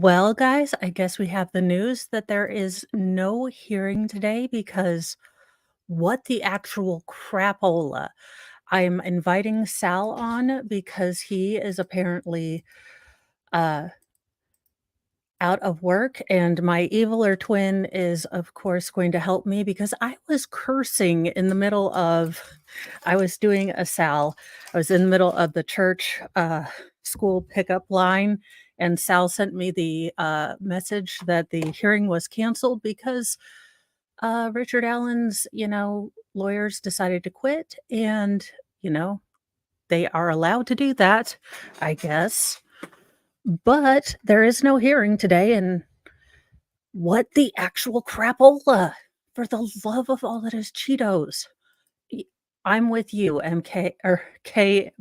Well, guys, I guess we have the news that there is no hearing today because what the actual crapola? I'm inviting Sal on because he is apparently uh, out of work, and my eviler twin is, of course, going to help me because I was cursing in the middle of. I was doing a Sal. I was in the middle of the church school pickup line, and Sal sent me the message that the hearing was canceled because Richard Allen's, lawyers decided to quit, and you know they are allowed to do that, I guess. But there is no hearing today, and what the actual crapola? For the love of all that is Cheetos. Y I'm with you, MK or K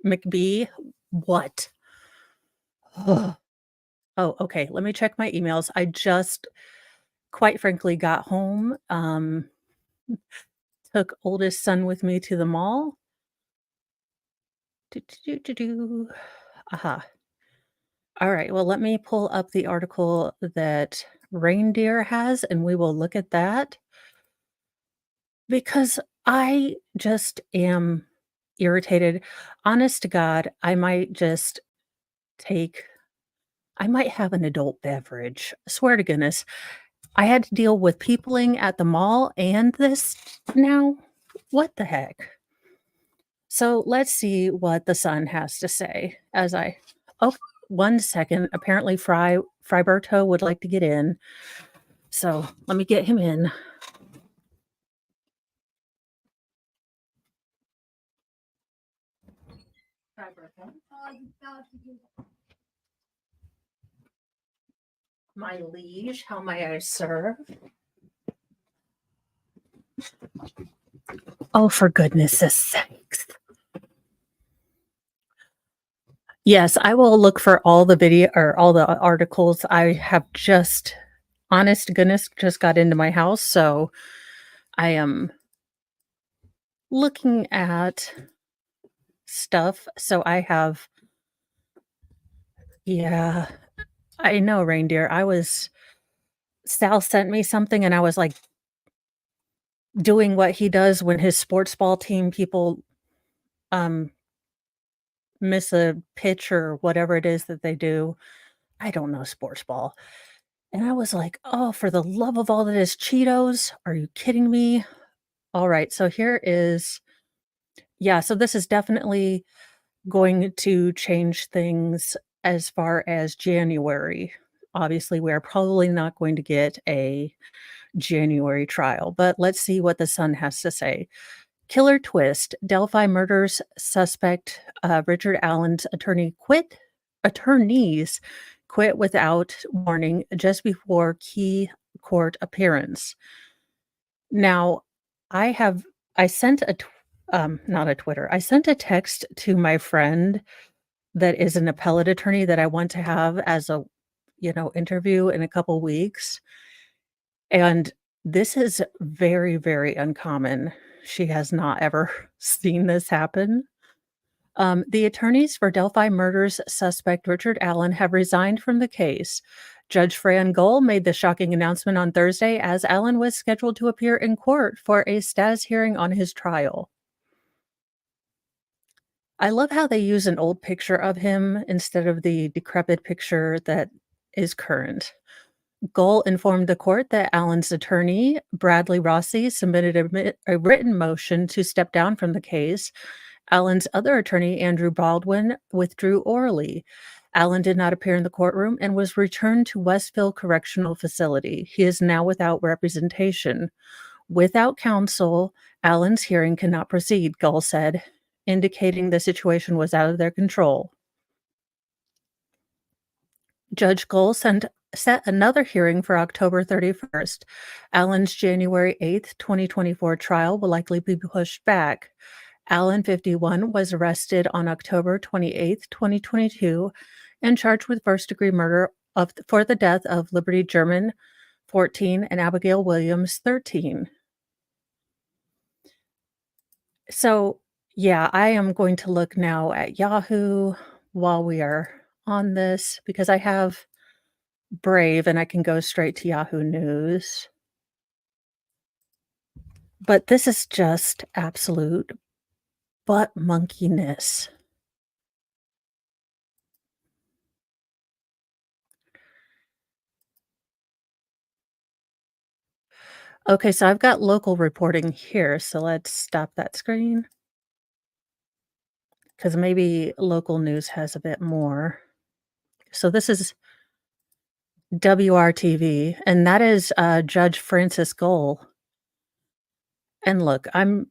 McB. What? Ugh. Oh, okay, let me check my emails. I just, quite frankly, got home, took oldest son with me to the mall. Do, do, do, do, do. Aha. Alright, well, let me pull up the article that Reindeer has, and we will look at that. Because I just am irritated. Honest to God, take I might have an adult beverage. Swear to goodness. I had to deal with peopling at the mall and this now. What the heck? So let's see what the Sun has to say as I oh, 1 second. Apparently Fryberto would like to get in. So let me get him in. Fryberto. My liege, how may I serve? Oh, for goodness sakes. Yes, I will look for all the video or all the articles. I have just, honest to goodness, just got into my house, so I am looking at stuff. So I have, yeah, I know, reindeer. Sal sent me something and I was like doing what he does when his sports ball team people um miss a pitch or whatever it is that they do. I don't know sports ball. And I was like, "Oh, for the love of all that is Cheetos, are you kidding me?" Alright, so here is yeah, so this is definitely going to change things as far as January. Obviously, we are probably not going to get a January trial, but let's see what the Sun has to say. Killer twist, Delphi murders suspect, Richard Allen's attorneys quit without warning just before key court appearance. Now, I have I sent not a Twitter. I sent a text to my friend that is an appellate attorney that I want to have as a, interview in a couple weeks, and this is very, very uncommon. She has not ever seen this happen. The attorneys for Delphi murders suspect Richard Allen have resigned from the case. Judge Fran Gull made the shocking announcement on Thursday as Allen was scheduled to appear in court for a status hearing on his trial. I love how they use an old picture of him instead of the decrepit picture that is current. Gull informed the court that Allen's attorney, Bradley Rossi, submitted a written motion to step down from the case. Allen's other attorney, Andrew Baldwin, withdrew orally. Allen did not appear in the courtroom and was returned to Westville Correctional Facility. He is now without representation. Without counsel, Allen's hearing cannot proceed, Gull said, indicating the situation was out of their control. Judge Gull set another hearing for October 31st. Allen's January 8th, 2024 trial will likely be pushed back. Allen, 51, was arrested on October 28th, 2022, and charged with first-degree murder for the death of Liberty German, 14, and Abigail Williams, 13. So, yeah, I am going to look now at Yahoo while we are on this because I have Brave, and I can go straight to Yahoo News. But this is just absolute butt monkeyness. Okay, so I've got local reporting here, so let's stop that screen because maybe local news has a bit more. So this is WRTV, and that is, Judge Francis Goal. And look, I'm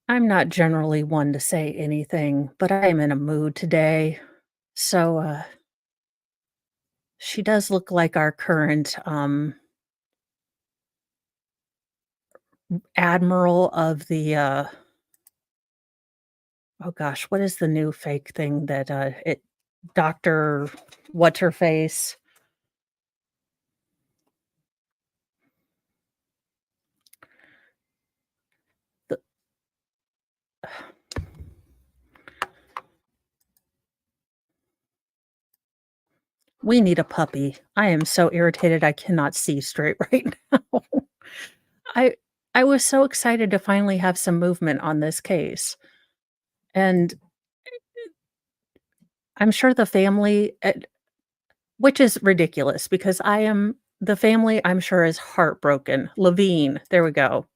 not generally one to say anything, but I am in a mood today. So, she does look like our current, admiral of the, oh gosh, what is the new fake thing that, it Doctor What's Her Face? The We need a puppy. I am so irritated I cannot see straight right now. I I was so excited to finally have some movement on this case, and I'm sure the family which is ridiculous because the family, I'm sure, is heartbroken. Levine, there we go.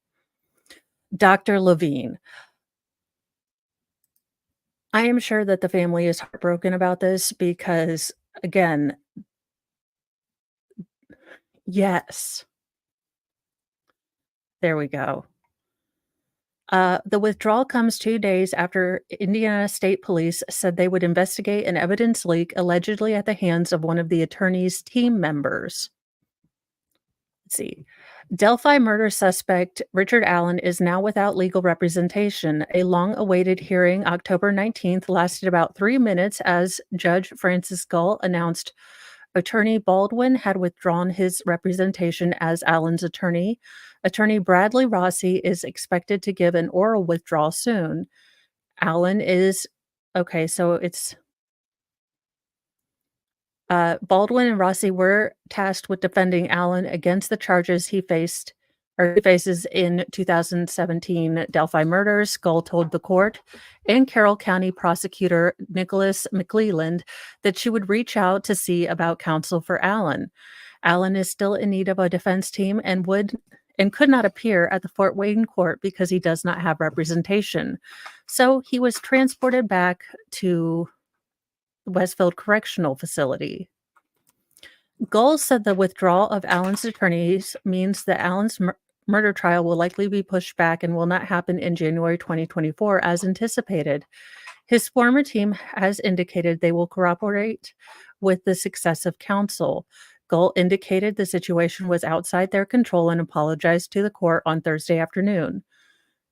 Doctor Levine. I am sure that the family is heartbroken about this because, again, yes, there we go. The withdrawal comes 2 days after Indiana State Police said they would investigate an evidence leak allegedly at the hands of one of the attorney's team members. Let's see. Delphi murder suspect Richard Allen is now without legal representation. A long awaited hearing, October 19th, lasted about 3 minutes as Judge Francis Gull announced Attorney Baldwin had withdrawn his representation as Allen's attorney. Attorney Bradley Rossi is expected to give an oral withdrawal soon. Allen is okay, so it's Baldwin and Rossi were tasked with defending Allen against the charges he faces in 2017 Delphi murders, Skull told the court, and Carroll County prosecutor Nicholas McClelland that she would reach out to see about counsel for Allen. Allen is still in need of a defense team and could not appear at the Fort Wayne court because he does not have representation. So he was transported back to Westfield Correctional Facility. Gull said the withdrawal of Allen's attorneys means that Allen's murder trial will likely be pushed back and will not happen in January 2024 as anticipated. His former team has indicated they will cooperate with the successive counsel. Gull indicated the situation was outside their control and apologized to the court on Thursday afternoon.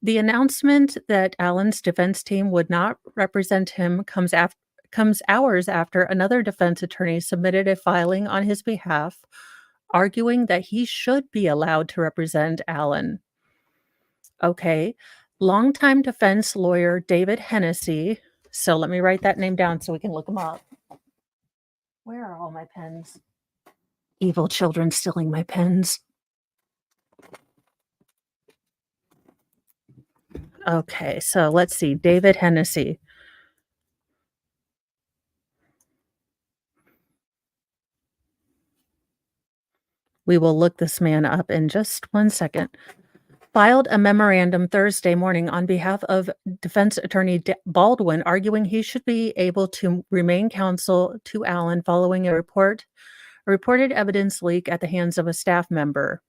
The announcement that Allen's defense team would not represent him comes hours after another defense attorney submitted a filing on his behalf, arguing that he should be allowed to represent Allen. Okay. Longtime defense lawyer David Hennessy. So let me write that name down so we can look him up. Where are all my pens? Evil children stealing my pens. Okay, so let's see. David Hennessy. We will look this man up in just 1 second. Filed a memorandum Thursday morning on behalf of defense attorney Baldwin, arguing he should be able to remain counsel to Allen following a reported evidence leak at the hands of a staff member.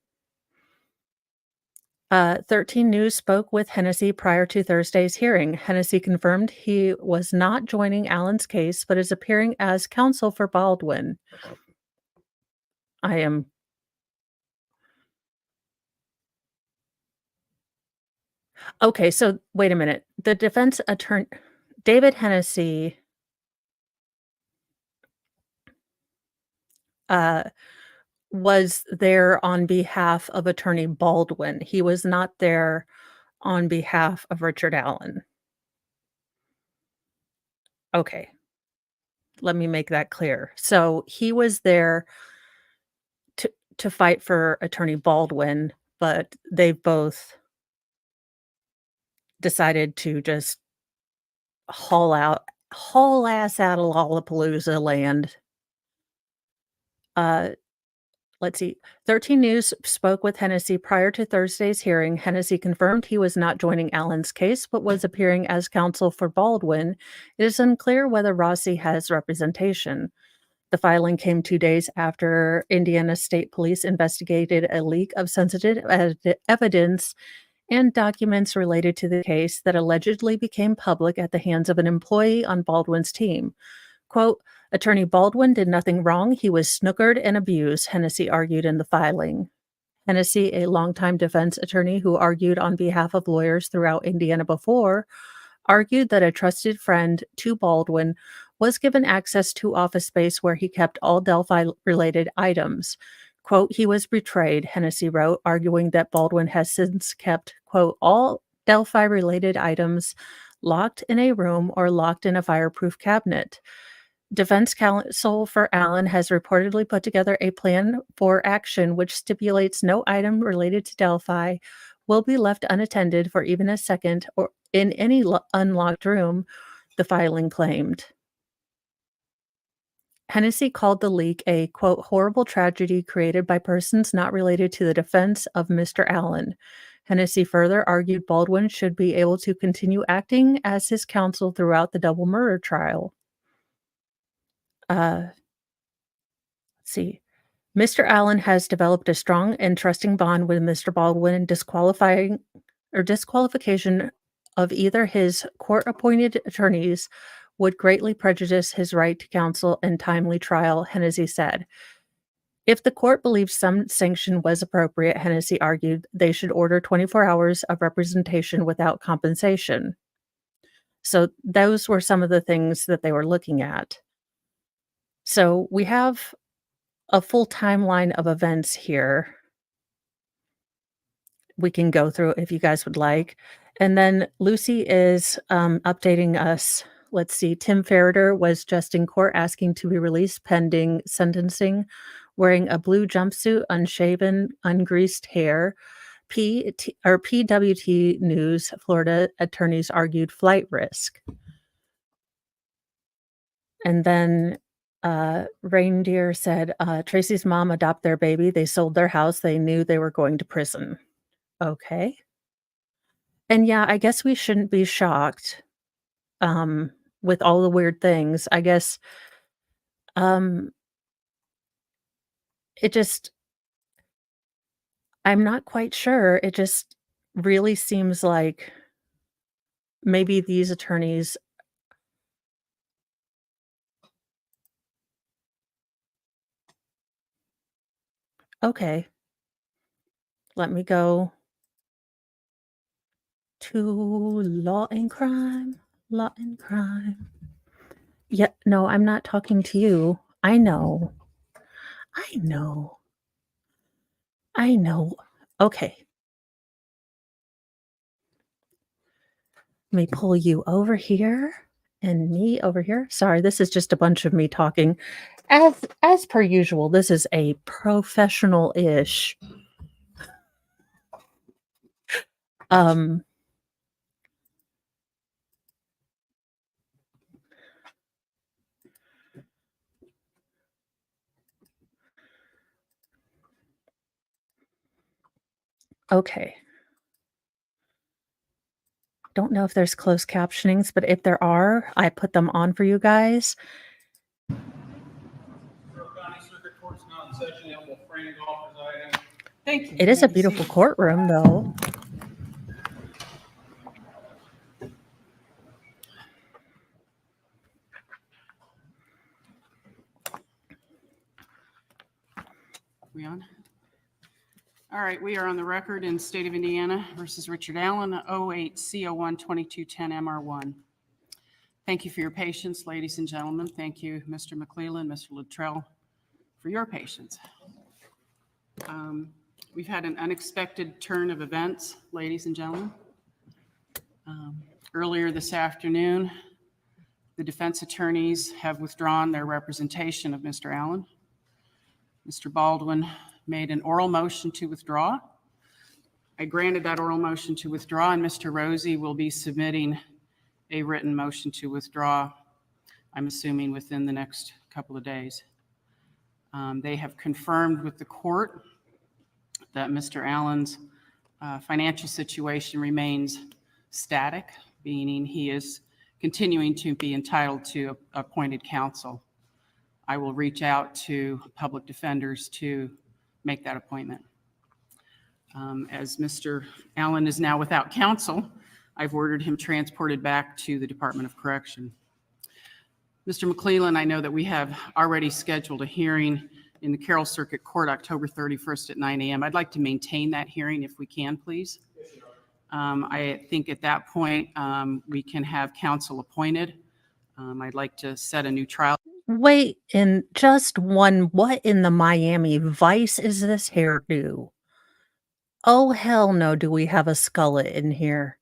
13 News spoke with Hennessy prior to Thursday's hearing. Hennessy confirmed he was not joining Allen's case, but is appearing as counsel for Baldwin. I am Okay, so wait a minute. The defense attorney David Hennessy, uh, was there on behalf of attorney Baldwin. He was not there on behalf of Richard Allen. Okay. Let me make that clear. So he was there to fight for Attorney Baldwin, but they've both decided to just haul ass out of Lollapalooza land. Uh, let's see. 13 News spoke with Hennessy prior to Thursday's hearing. Hennessy confirmed he was not joining Allen's case, but was appearing as counsel for Baldwin. It is unclear whether Rossi has representation. The filing came 2 days after Indiana State Police investigated a leak of sensitive evidence and documents related to the case that allegedly became public at the hands of an employee on Baldwin's team. Quote, Attorney Baldwin did nothing wrong. He was snookered and abused, Hennessy argued in the filing. Hennessy, a longtime defense attorney who argued on behalf of lawyers throughout Indiana before, argued that a trusted friend to Baldwin was given access to office space where he kept all Delphi-related items. Quote, he was betrayed, Hennessy wrote, arguing that Baldwin has since kept, quote, all Delphi-related items locked in a room or locked in a fireproof cabinet. Defense counsel for Allen has reportedly put together a plan for action which stipulates no item related to Delphi will be left unattended for even a second or in any unlocked room, the filing claimed. Hennessy called the leak a, quote, horrible tragedy created by persons not related to the defense of Mr. Allen. Hennessy further argued Baldwin should be able to continue acting as his counsel throughout the double murder trial. Let's see. Mr. Allen has developed a strong and trusting bond with Mr. Baldwin, disqualification of either his court-appointed attorneys would greatly prejudice his right to counsel and timely trial, Hennessy said. If the court believes some sanction was appropriate, Hennessy argued, they should order 24 hours of representation without compensation. So those were some of the things that they were looking at. So we have a full timeline of events here. We can go through if you guys would like. And then Lucy is updating us. Let's see. Tim Ferreter was just in court asking to be released pending sentencing, wearing a blue jumpsuit, unshaven, ungreased hair. PWT News, Florida attorneys argued flight risk. And then Reindeer said, Tracy's mom adopted their baby. They sold their house. They knew they were going to prison. Okay. And yeah, I guess we shouldn't be shocked with all the weird things. I guess it just, I'm not quite sure. It just really seems like maybe these attorneys. Okay. Let me go to law and crime. Law and crime. Yeah, no, I'm not talking to you. I know. I know. I know. Okay. Let me pull you over here and me over here. Sorry, this is just a bunch of me talking. As per usual, this is a professional-ish okay. Don't know if there's closed captionings, but if there are, I put them on for you guys. Thank you. It is a beautiful courtroom, though. We on? All right, we are on the record in State of Indiana versus Richard Allen, 08C012210MR1. Thank you for your patience, ladies and gentlemen. Thank you, Mr. McClellan, Mr. Luttrell, for your patience. We've had an unexpected turn of events, ladies and gentlemen. Earlier this afternoon, The defense attorneys have withdrawn their representation of Mr. Allen. Mr. Baldwin made an oral motion to withdraw. I granted that oral motion to withdraw, and Mr. Rosie will be submitting a written motion to withdraw, I'm assuming within the next couple of days. They have confirmed with the court that Mr. Allen's financial situation remains static, meaning he is continuing to be entitled to appointed counsel. I will reach out to public defenders to make that appointment. As Mr. Allen is now without counsel, I've ordered him transported back to the Department of Correction. Mr. McClellan, I know that we have already scheduled a hearing in the Carroll Circuit Court October 31st at 9 a.m. I'd like to maintain that hearing if we can, please. I think at that point we can have counsel appointed. I'd like to set a new trial. Wait, in just one, what in the Miami Vice is this hairdo? Oh, hell no, do we have a skullet in here?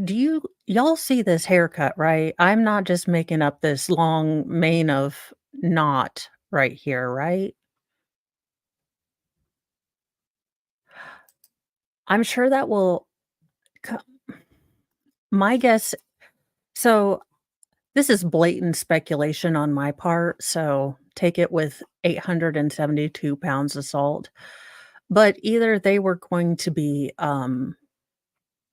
Do y'all see this haircut, right? I'm not just making up this long mane of knot right here, right? I'm sure that will co my guess so this is blatant speculation on my part, so take it with 872 pounds of salt, but either they were going to be,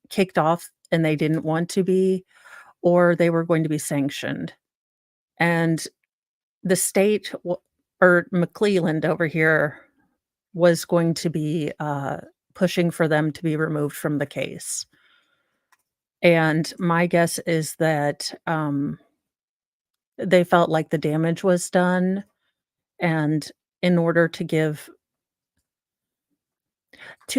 kicked off and they didn't want to be, or they were going to be sanctioned, and the state w or McClelland over here was going to be, pushing for them to be removed from the case, and my guess is that, they felt like the damage was done, and in order to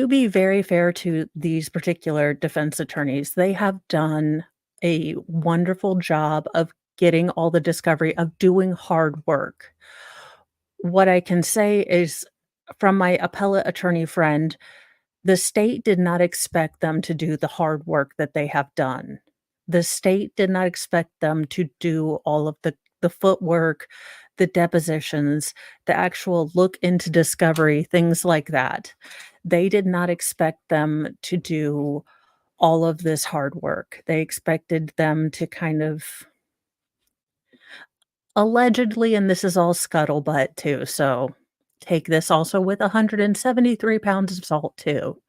be very fair to these particular defense attorneys, they have done a wonderful job of getting all the discovery, of doing hard work. What I can say is, from my appellate attorney friend, the state did not expect them to do the hard work that they have done. The state did not expect them to do all of the footwork, the depositions, the actual look into discovery, things like that. They did not expect them to do all of this hard work. They expected them to kind of allegedly, and this is all scuttlebutt too, so take this also with 173 pounds of salt too.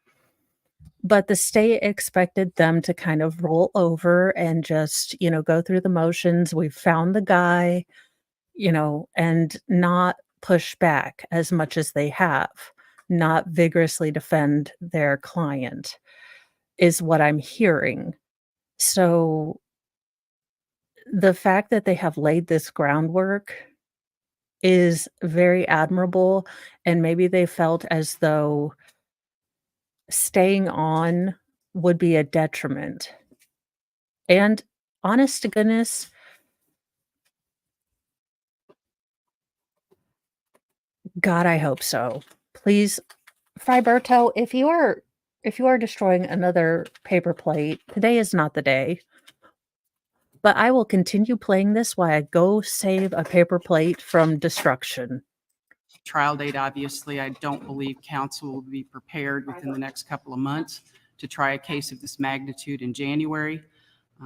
But the state expected them to kind of roll over and just, go through the motions. We found the guy, and not push back as much as they have, not vigorously defend their client, is what I'm hearing. So the fact that they have laid this groundwork is very admirable, and maybe they felt as though staying on would be a detriment. And honest to goodness, God, I hope so. Please, Friberto, if you are destroying another paper plate, today is not the day. But I will continue playing this while I go save a paper plate from destruction. Trial date, obviously, I don't believe counsel will be prepared within the next couple of months to try a case of this magnitude in January.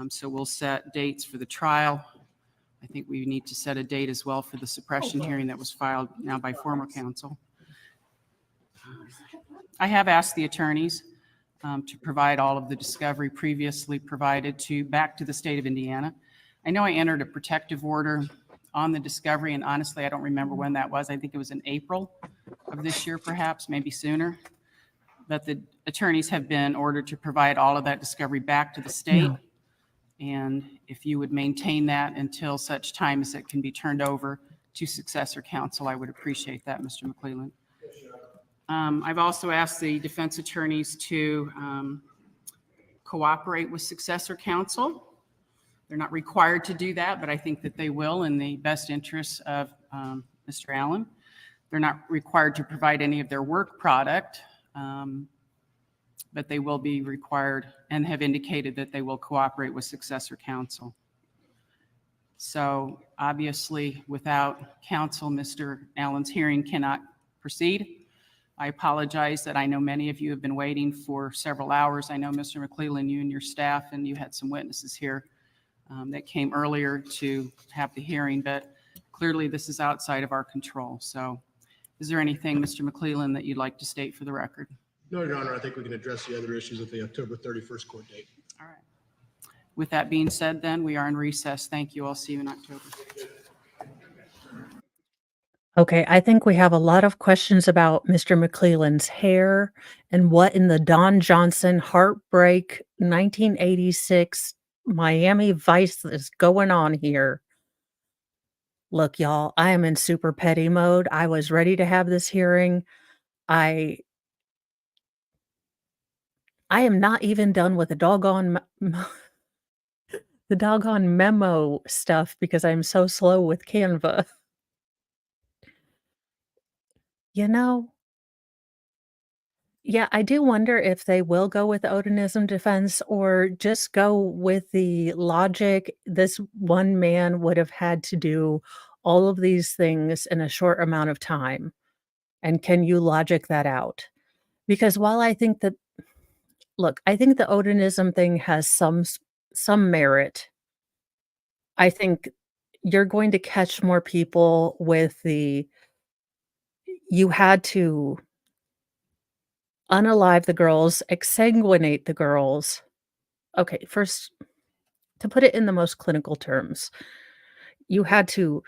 So we'll set dates for the trial. I think we need to set a date as well for the suppression hearing that was filed now by former counsel. I have asked the attorneys to provide all of the discovery previously provided back to the state of Indiana. I know I entered a protective order on the discovery, and honestly, I don't remember when that was. I think it was in April of this year, perhaps, maybe sooner. But the attorneys have been ordered to provide all of that discovery back to the state. No. And if you would maintain that until such time as it can be turned over to successor counsel, I would appreciate that, Mr. McClellan. I've also asked the defense attorneys to cooperate with successor counsel. They're not required to do that, but I think that they will in the best interests of Mr. Allen. They're not required to provide any of their work product. but they will be required and have indicated that they will cooperate with successor counsel. So obviously, without counsel, Mr. Allen's hearing cannot proceed. I apologize that I know many of you have been waiting for several hours. I know, Mr. McClellan, you and your staff, and you had some witnesses here that came earlier to have the hearing, but clearly this is outside of our control. So is there anything, Mr. McClellan, that you'd like to state for the record? No, Your Honor, I think we can address the other issues at the October 31st court date. All right. With that being said, then, we are in recess. Thank you. I'll see you in October. Okay, I think we have a lot of questions about Mr. McClellan's hair and what in the Don Johnson heartbreak 1986 Miami Vice is going on here. Look, y'all, I am in super petty mode. I was ready to have this hearing. I am not even done with the doggone memo stuff because I'm so slow with Canva. You know, yeah, I do wonder if they will go with the Odinism defense or just go with the logic. This one man would have had to do all of these things in a short amount of time. And can you logic that out? Because while I think that, look, I think the Odinism thing has some merit. I think you're going to catch more people with you had to unalive the girls, exsanguinate the girls. Okay, first, to put it in the most clinical terms, you had to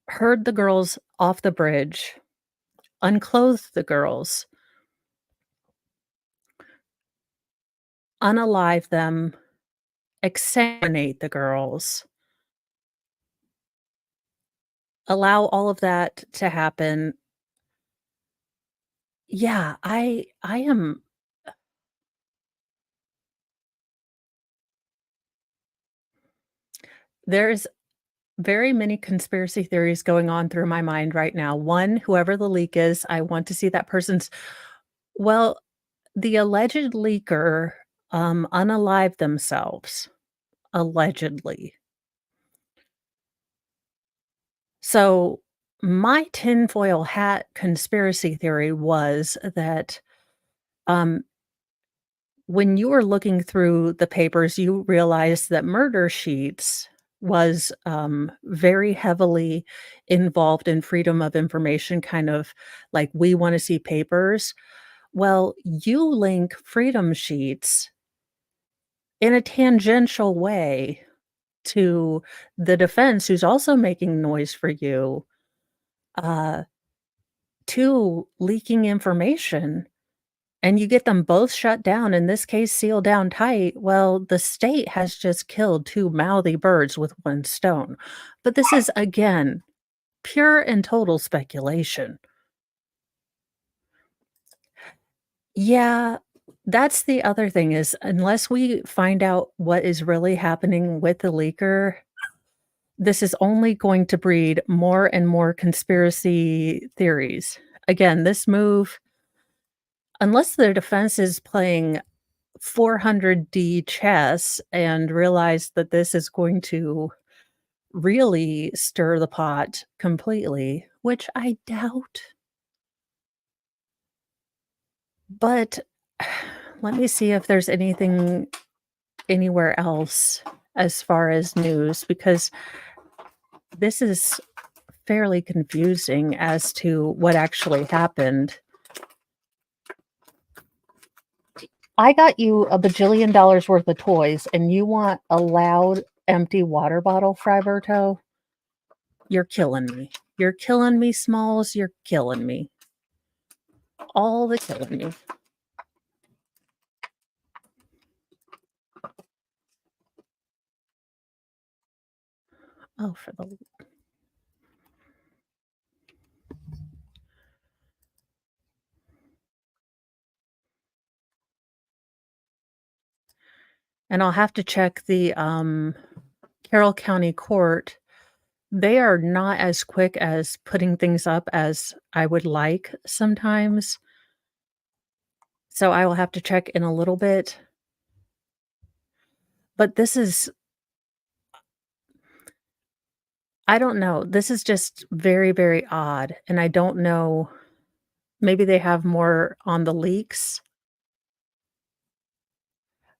herd the girls off the bridge, unclothe the girls, unalive them, exsanguinate the girls, allow all of that to happen. Yeah, I am there's very many conspiracy theories going on through my mind right now. One, whoever the leak is, I want to see that person's well, the alleged leaker, unalived themselves, allegedly. So, my tinfoil hat conspiracy theory was that, um, when you were looking through the papers, you realized that Murder Sheets was, very heavily involved in freedom of information, kind of like, "We wanna see papers." Well, you link Freedom Sheets in a tangential way to the defense, who's also making noise for you, uh, to leaking information, and you get them both shut down, in this case, sealed down tight. Well, the state has just killed 2 mouthy birds with 1 stone. But this is, again, pure and total speculation. Yeah, that's the other thing is unless we find out what is really happening with the leaker, this is only going to breed more and more conspiracy theories. Again, this move, unless the defense is playing 400D chess and realize that this is going to really stir the pot completely, which I doubt. But let me see if there's anything anywhere else as far as news, because this is fairly confusing as to what actually happened. I got you a bajillion dollars worth of toys, and you want a loud, empty water bottle, Friberto? You're killing me. You're killing me, Smalls. You're killing me. All the killing me. Oh, for the and I'll have to check the, Carroll County Court. They are not as quick as putting things up as I would like sometimes. So I will have to check in a little bit. But this is I don't know. This is just very, very odd, and I don't know, maybe they have more on the leaks,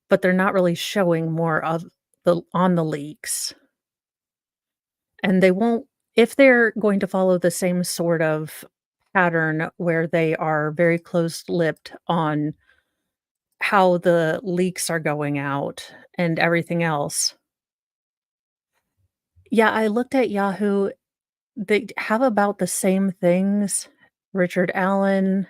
but they're not really showing more of the leaks. And they won't, if they're going to follow the same sort of pattern where they are very close-lipped on how the leaks are going out and everything else. Yeah, I looked at Yahoo. They have about the same things. Richard Allen.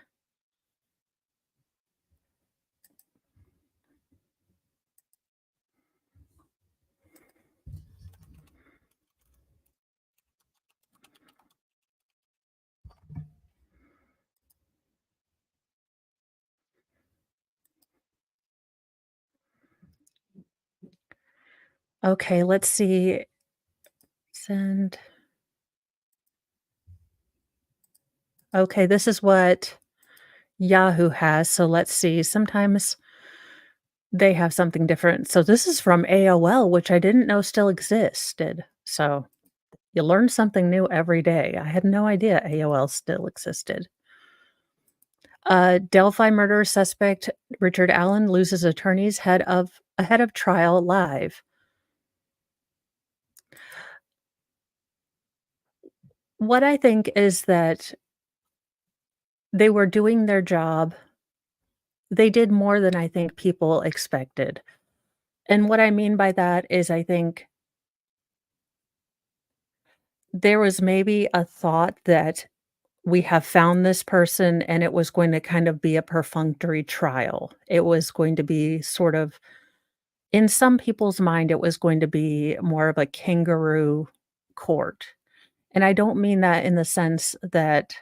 Okay, let's see. Send. Okay, this is what Yahoo has, so let's see. Sometimes they have something different. So this is from AOL, which I didn't know still existed. So you learn something new every day. I had no idea AOL still existed. Delphi murder suspect Richard Allen loses attorneys ahead of trial live. What I think is that they were doing their job. They did more than I think people expected. And what I mean by that is I think there was maybe a thought that we have found this person and it was going to kind of be a perfunctory trial. It was going to be sort of, in some people's mind, it was going to be more of a kangaroo court. And I don't mean that in the sense that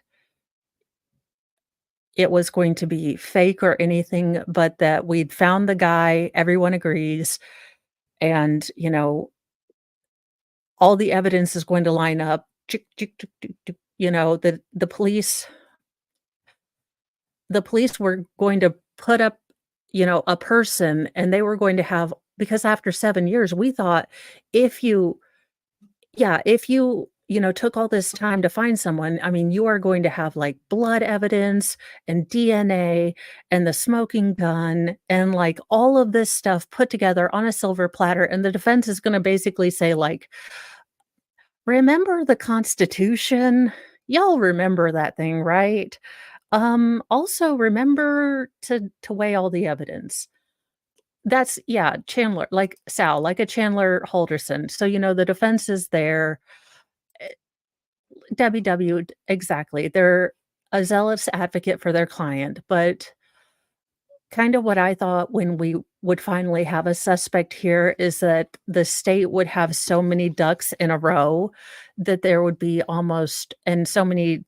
it was going to be fake or anything, but that we'd found the guy, everyone agrees, and, all the evidence is going to line up. Chick, chick, chick, chick, chick, the police were going to put up, a person, and they were going to have, because after 7 years, we thought if you yeah, if you, took all this time to find someone, I mean, you are going to have, like, blood evidence and DNA and the smoking gun and, like, all of this stuff put together on a silver platter, and the defense is gonna basically say, like, "Remember the Constitution? Y'all remember that thing, right? Also remember to weigh all the evidence." That's, yeah, Chandler, like Sal, like a Chandler Halderson. So, the defense is there. Eh, WW, exactly. They're a zealous advocate for their client, but kind of what I thought when we would finally have a suspect here is that the state would have so many ducks in a row that there would be almost, and so many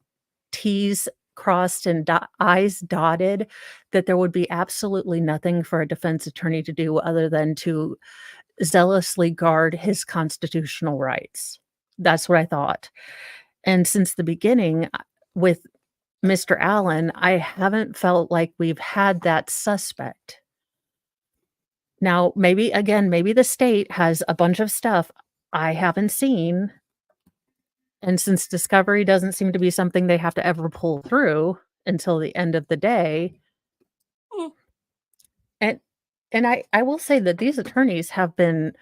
T's crossed and I's dotted, that there would be absolutely nothing for a defense attorney to do other than to zealously guard his constitutional rights. That's what I thought. And since the beginning, with Mr. Allen, I haven't felt like we've had that suspect. Now, maybe again, maybe the state has a bunch of stuff I haven't seen, and since discovery doesn't seem to be something they have to ever pull through until the end of the day, Mm. and I will say that these attorneys have been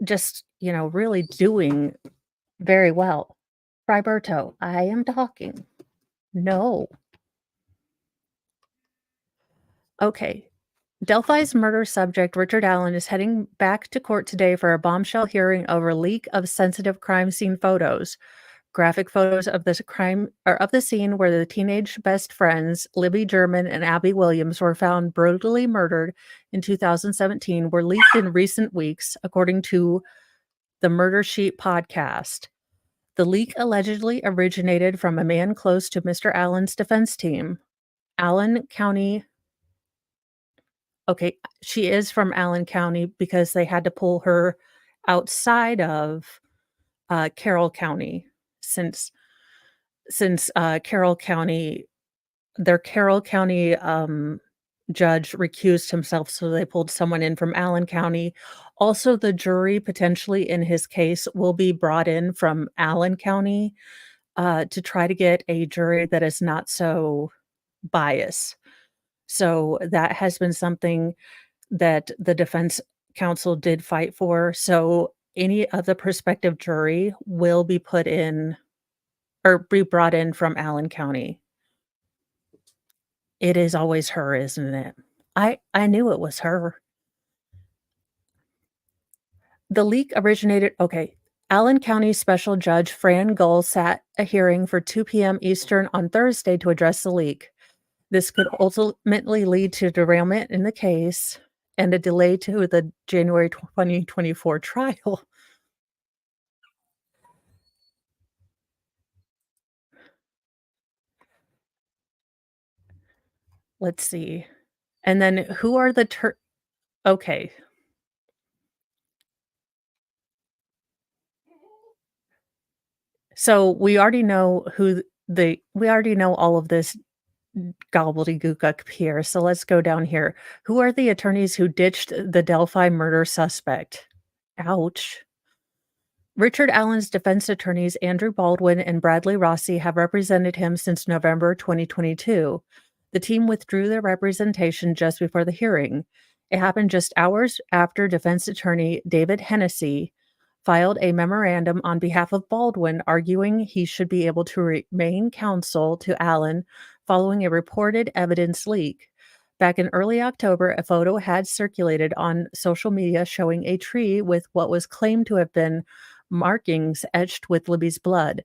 just, really doing very well. Friberto, I am talking. No. Okay. Delphi's murder subject, Richard Allen, is heading back to court today for a bombshell hearing over leak of sensitive crime scene photos. Graphic photos of this crime or of the scene where the teenage best friends, Libby German and Abby Williams, were found brutally murdered in 2017 were leaked in recent weeks, according to the Murder Sheet podcast. The leak allegedly originated from a man close to Mr. Allen's defense team. Allen County. Okay, she is from Allen County because they had to pull her outside of, Carroll County since Carroll County their Carroll County, judge recused himself, so they pulled someone in from Allen County. Also, the jury potentially in his case will be brought in from Allen County, to try to get a jury that is not so biased. So, that has been something that the defense counsel did fight for, so any of the prospective jury will be put in or be brought in from Allen County. It is always her, isn't it? I knew it was her. The leak originated okay. Allen County Special Judge Fran Gull sat a hearing for 2 p.m. Eastern on Thursday to address the leak. This could ultimately lead to derailment in the case and a delay to the January 2024 trial. Let's see. And then who are the okay. So we already know we already know all of this gobbledygook up here, so let's go down here. Who are the attorneys who ditched the Delphi murder suspect? Ouch. Richard Allen's defense attorneys Andrew Baldwin and Bradley Rossi have represented him since November 2022. The team withdrew their representation just before the hearing. It happened just hours after defense attorney David Hennessy filed a memorandum on behalf of Baldwin arguing he should be able to remain counsel to Allen following a reported evidence leak. Back in early October, a photo had circulated on social media showing a tree with what was claimed to have been markings etched with Libby's blood.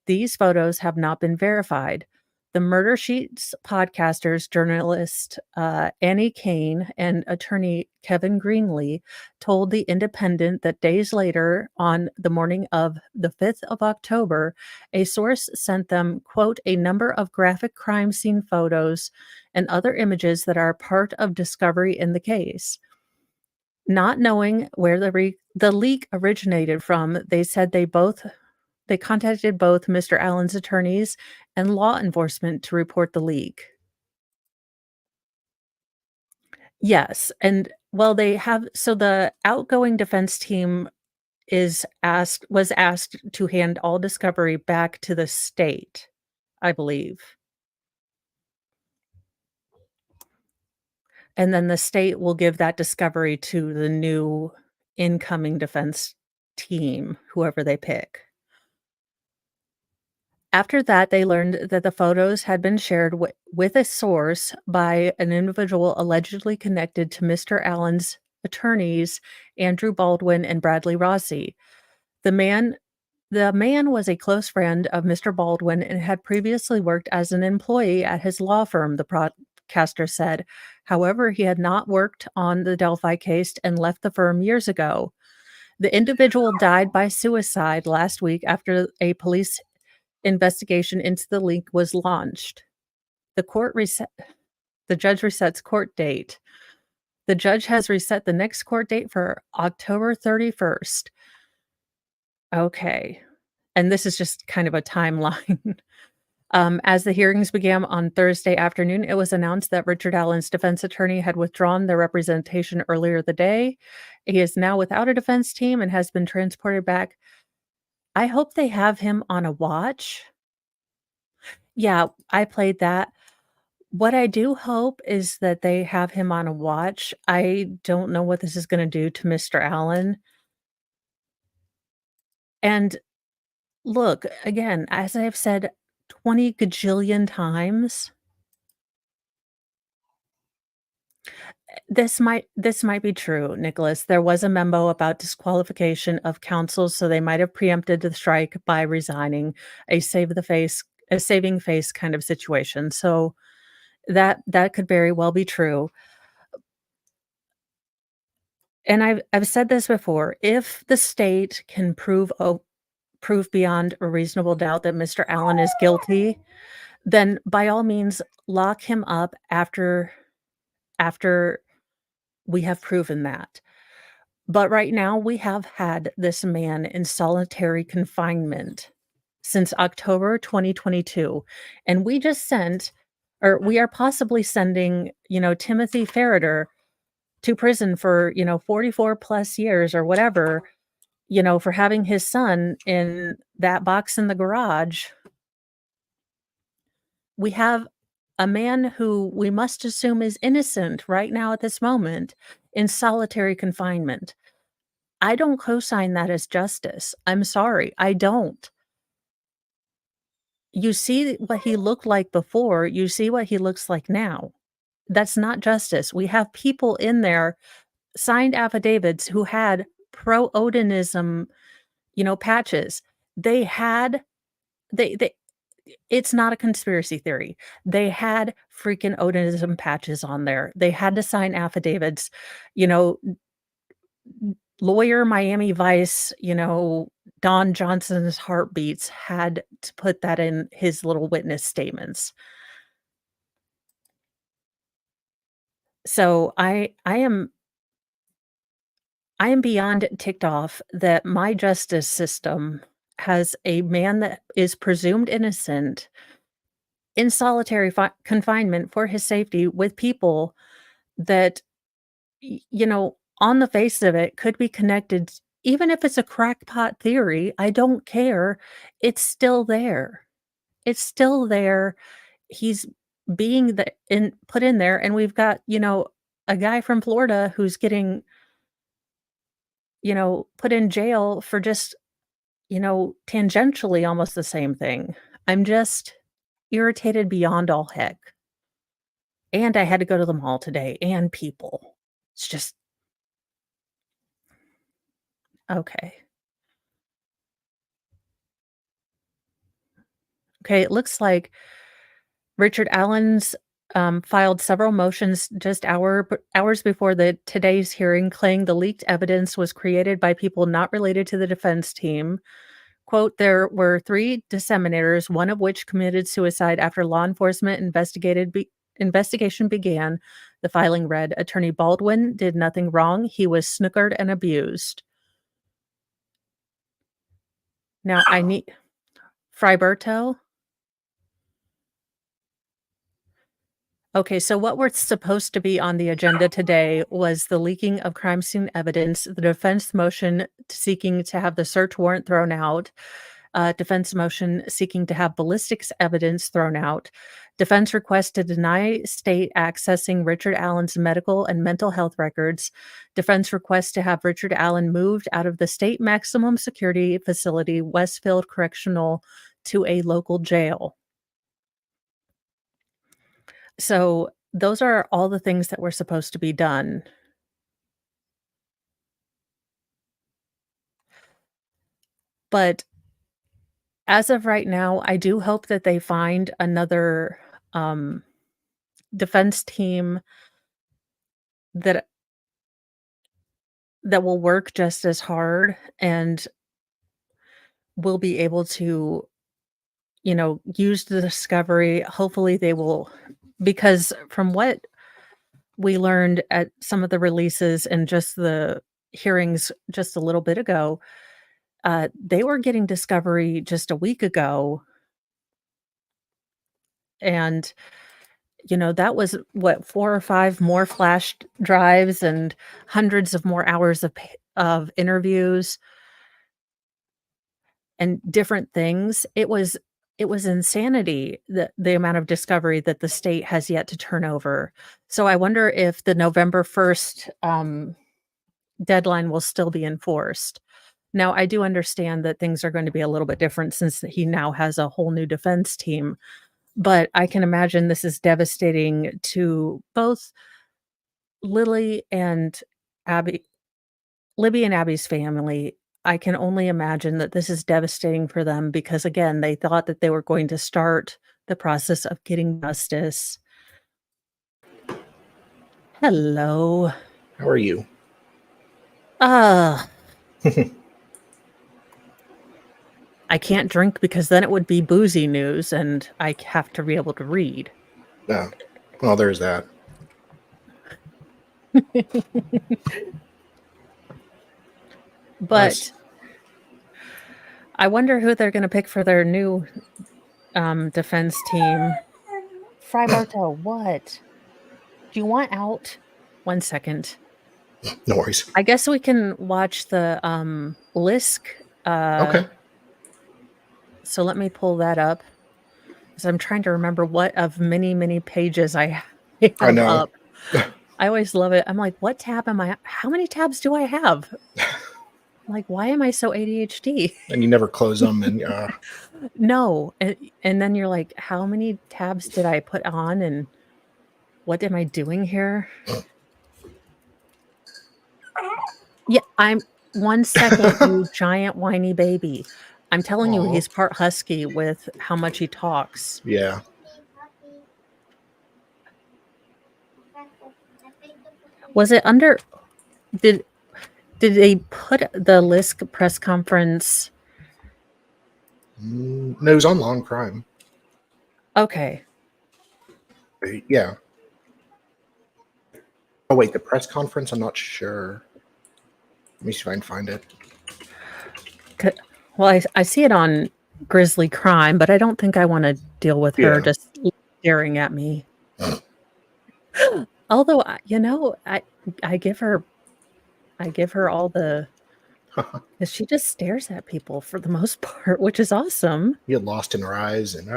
These photos have not been verified. The Murder Sheets podcasters, journalist Annie Kane and attorney Kevin Greenlee told The Independent that days later, on the morning of the 5th of October, a source sent them, quote, a number of graphic crime scene photos and other images that are part of discovery in the case. Not knowing where the leak originated from, they said they contacted both Mr. Allen's attorneys and law enforcement to report the leak. Yes, and well, they have so the outgoing defense team was asked to hand all discovery back to the state, I believe. And then the state will give that discovery to the new incoming defense team, whoever they pick. After that, they learned that the photos had been shared with a source by an individual allegedly connected to Mr. Allen's attorneys, Andrew Baldwin and Bradley Rossi. The man was a close friend of Mr. Baldwin and had previously worked as an employee at his law firm, the broadcaster said. However, he had not worked on the Delphi case and left the firm years ago. The individual died by suicide last week after a police investigation into the leak was launched. The judge resets court date. The judge has reset the next court date for October 31st. Okay. And this is just kind of a timeline. As the hearings began on Thursday afternoon, it was announced that Richard Allen's defense attorney had withdrawn their representation earlier the day. He is now without a defense team and has been transported back. I hope they have him on a watch. Yeah, I played that. What I do hope is that they have him on a watch. I don't know what this is gonna do to Mr. Allen. And look, again, as I have said 20 gajillion times, this might be true, Nicholas. There was a memo about disqualification of counsel, so they might have preempted the strike by resigning, a saving face kind of situation. So that could very well be true. And I've said this before, if the state can prove beyond a reasonable doubt that Mr. Allen is guilty, then by all means lock him up after we have proven that. But right now we have had this man in solitary confinement since October 2022, and we just sent or we are possibly sending, Timothy Ferreter to prison for, 44 plus years or whatever, for having his son in that box in the garage. We have a man who we must assume is innocent right now at this moment in solitary confinement. I don't co-sign that as justice. I'm sorry, I don't. You see what he looked like before, you see what he looks like now. That's not justice. We have people in there, signed affidavits, who had pro-Odinism, patches. They had they it's not a conspiracy theory. They had freaking Odinism patches on there. They had to sign affidavits. You know, lawyer Miami Vice, Don Johnson's heartbeats had to put that in his little witness statements. So I am beyond ticked off that my justice system has a man that is presumed innocent in solitary confinement for his safety with people that, on the face of it could be connected. Even if it's a crackpot theory, I don't care. It's still there. It's still there. He's being put in there, and we've got, a guy from Florida who's getting, put in jail for just, tangentially almost the same thing. I'm just irritated beyond all heck. And I had to go to the mall today, and people. It's just okay. Okay, it looks like Richard Allen's filed several motions just hours before today's hearing, claiming the leaked evidence was created by people not related to the defense team. Quote, there were 3 disseminators, one of which committed suicide after law enforcement investigation began. The filing read, Attorney Baldwin did nothing wrong. He was snookered and abused. Now I need Friberto. Okay, so what we're supposed to be on the agenda today was the leaking of crime scene evidence, the defense motion seeking to have the search warrant thrown out, defense motion seeking to have ballistics evidence thrown out, defense request to deny state accessing Richard Allen's medical and mental health records, defense request to have Richard Allen moved out of the state maximum security facility, Westfield Correctional, to a local jail. So those are all the things that were supposed to be done. But as of right now, I do hope that they find another defense team that will work just as hard and will be able to, use the discovery. Hopefully they will, because from what we learned at some of the releases and just the hearings just a little bit ago, they were getting discovery just a week ago. And, that was what, 4 or 5 more flash drives and hundreds of more hours of interviews and different things. It was insanity, the amount of discovery that the state has yet to turn over. So I wonder if the November 1st deadline will still be enforced. Now, I do understand that things are going to be a little bit different since he now has a whole new defense team, but I can imagine this is devastating to both Lily and Abby, Libby and Abby's family. I can only imagine that this is devastating for them because, again, they thought that they were going to start the process of getting justice. Hello. How are you? I can't drink because then it would be boozy news and I have to be able to read. No. Well, there's that. But Nice. I wonder who they're going to pick for their new defense team. Fry Bartow, what? Do you want out? 1 second. No worries. I guess we can watch the Lisk. Okay. So let me pull that up. Because I'm trying to remember what of many, many pages I I have know. up. I always love it. I'm like, what tab am I? How many tabs do I have? Like, why am I so ADHD? And you never close them, and No. And then you're like, how many tabs did I put on? And what am I doing here? Yeah, I'm 1 second, you giant whiny baby. I'm telling you, Aw. he's part husky with how much he talks. yeah. Was it under? Did they put the Lisk press conference? No, it was on Long Crime. Okay. Yeah. Oh wait, the press conference. I'm not sure. Let me see if I can find it. Well, I see it on Grizzly Crime, but I don't think I want to deal with her Yeah. just staring at me. Although, I give her all the, 'cause she just stares at people for the most part, which is awesome. You get lost in her eyes, and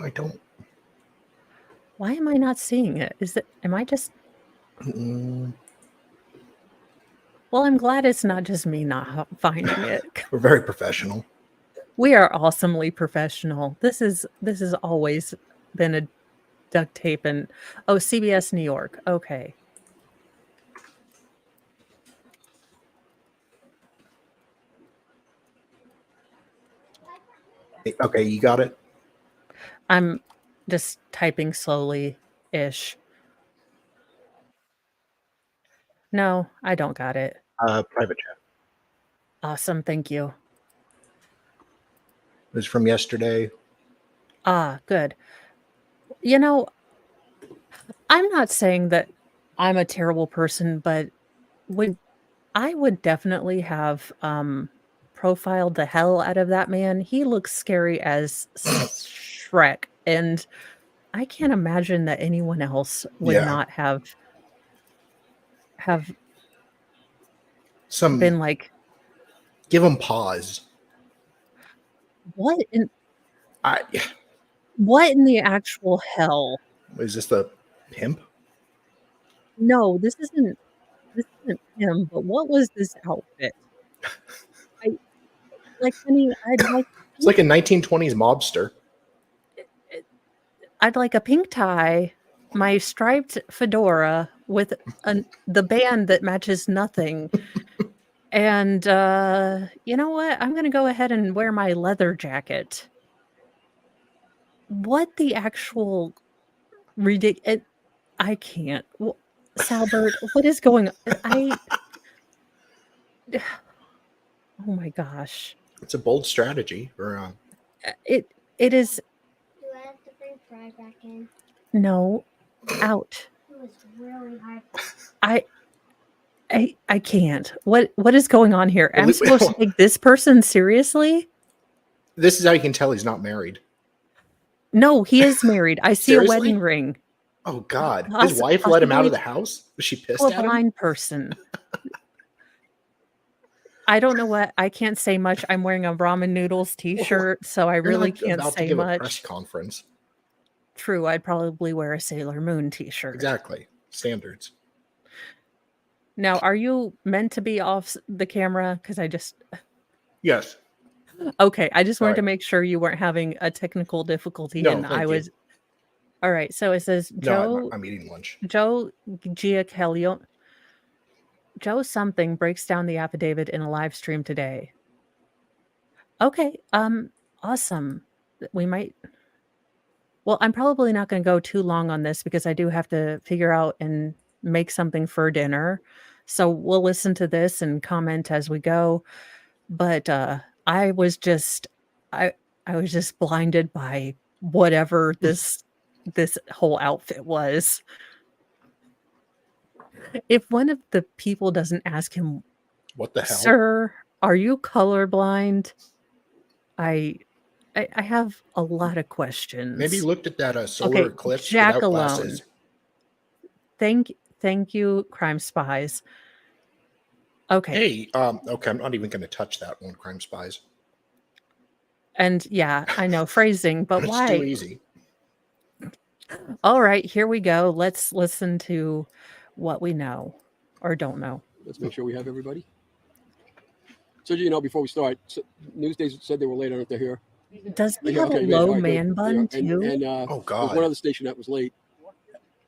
I don't. Why am I not seeing it? Am I just? Mm, Well, I'm glad it's not just me not finding it. we're very professional. We are awesomely professional. This is always been a duct tape and CBS New York. Okay. Okay, you got it. I'm just typing slowly-ish. No, I don't got it. Private chat. Awesome, thank you. It was from yesterday. Ah, good. You know, I'm not saying that I'm a terrible person, but I would definitely have profiled the hell out of that man. He looks scary as Shrek, and I can't imagine that anyone else would Yeah. not have Some been like, give them pause. what in I the actual hell? is this the pimp? No, this isn't him, but what was this outfit? I honey, It's like a 1920s mobster. I'd like a pink tie, my striped fedora with the band that matches nothing. And you know what? I'm gonna go ahead and wear my leather jacket. What the actual I can't. Salbert, what is going on? Oh my gosh. It's a bold strategy. Or It is. Do I have to bring Fry back in? No, out. It was really hard. I can't. What is going on here? I'm Well, supposed to take this person seriously? this is how you can tell he's not married. No, he is married. I see a Seriously? wedding ring. Oh God, his wife let him out of the house. Was she pissed A at him? blind person. I don't know what. I can't say much. I'm wearing a ramen noodles T-shirt, so I You're really not can't about to say give a press much. conference. True, I'd probably wear a Sailor Moon T-shirt. Exactly. Standards. Now, are you meant to be off the camera? Because I just. Yes. Okay, I just wanted to Sorry. make sure you weren't having a technical difficulty, No, and thank I you. was. All right, so it says No, I'm eating lunch. Joe Giacelio. Joe something breaks down the affidavit in a live stream today. Okay, awesome. We might. Well, I'm probably not going to go too long on this because I do have to figure out and make something for dinner. So we'll listen to this and comment as we go. But I was just blinded by whatever this whole outfit was. If one of the people doesn't ask him What the hell? Sir, are you colorblind? I I have a lot of questions. Maybe you looked at that solar Okay, eclipse Jack without alone. glasses. Thank you, crime spies. Okay. Hey, okay, I'm not even going to touch that one, crime spies. And yeah, I know phrasing, but It's too why? easy. All right, here we go. Let's listen to what we know or don't know. Let's make sure we have everybody. So, before we start, Newsdays said they were late. I don't know if they're here. Does he They're here. have a Okay, great. low All right, good. man They are. bun too? And Oh, there's God. one other station that was late,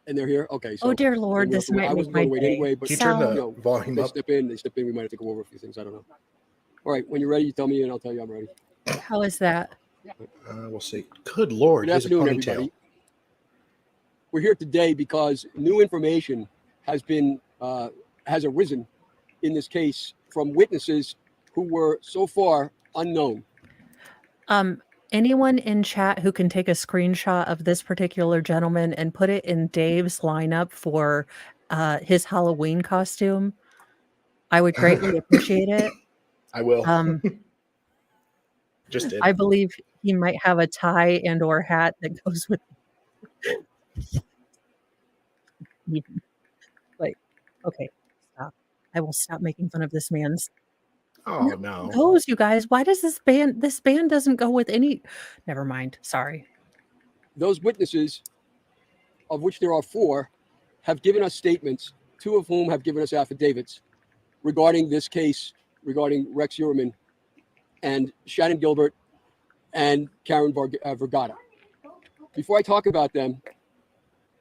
and they're here. Okay, so Oh dear then Lord, we have this to wait. might I make wasn't my going to wait day. anyway, but Can you turn Sal, the volume they up? step in. We might have to go over a few things. I don't know. All right, when you're ready, you tell me, and I'll tell you I'm ready. how is that? We'll see. Good Lord, Good he's a afternoon, ponytail. everybody. We're here today because new information has arisen in this case from witnesses who were so far unknown. Anyone in chat who can take a screenshot of this particular gentleman and put it in Dave's lineup for his Halloween costume, I would greatly appreciate it. I will. Um, Just did. I believe he might have a tie and or hat that goes with like, okay, stop. I will stop making fun of this man's Oh, no. goes, you guys. Why does this band doesn't go with any never mind. Sorry. Those witnesses, of which there are 4, have given us statements, 2 of whom have given us affidavits regarding this case, regarding Rex Uerman and Shannon Gilbert and Karen Vergata. Before I talk about them,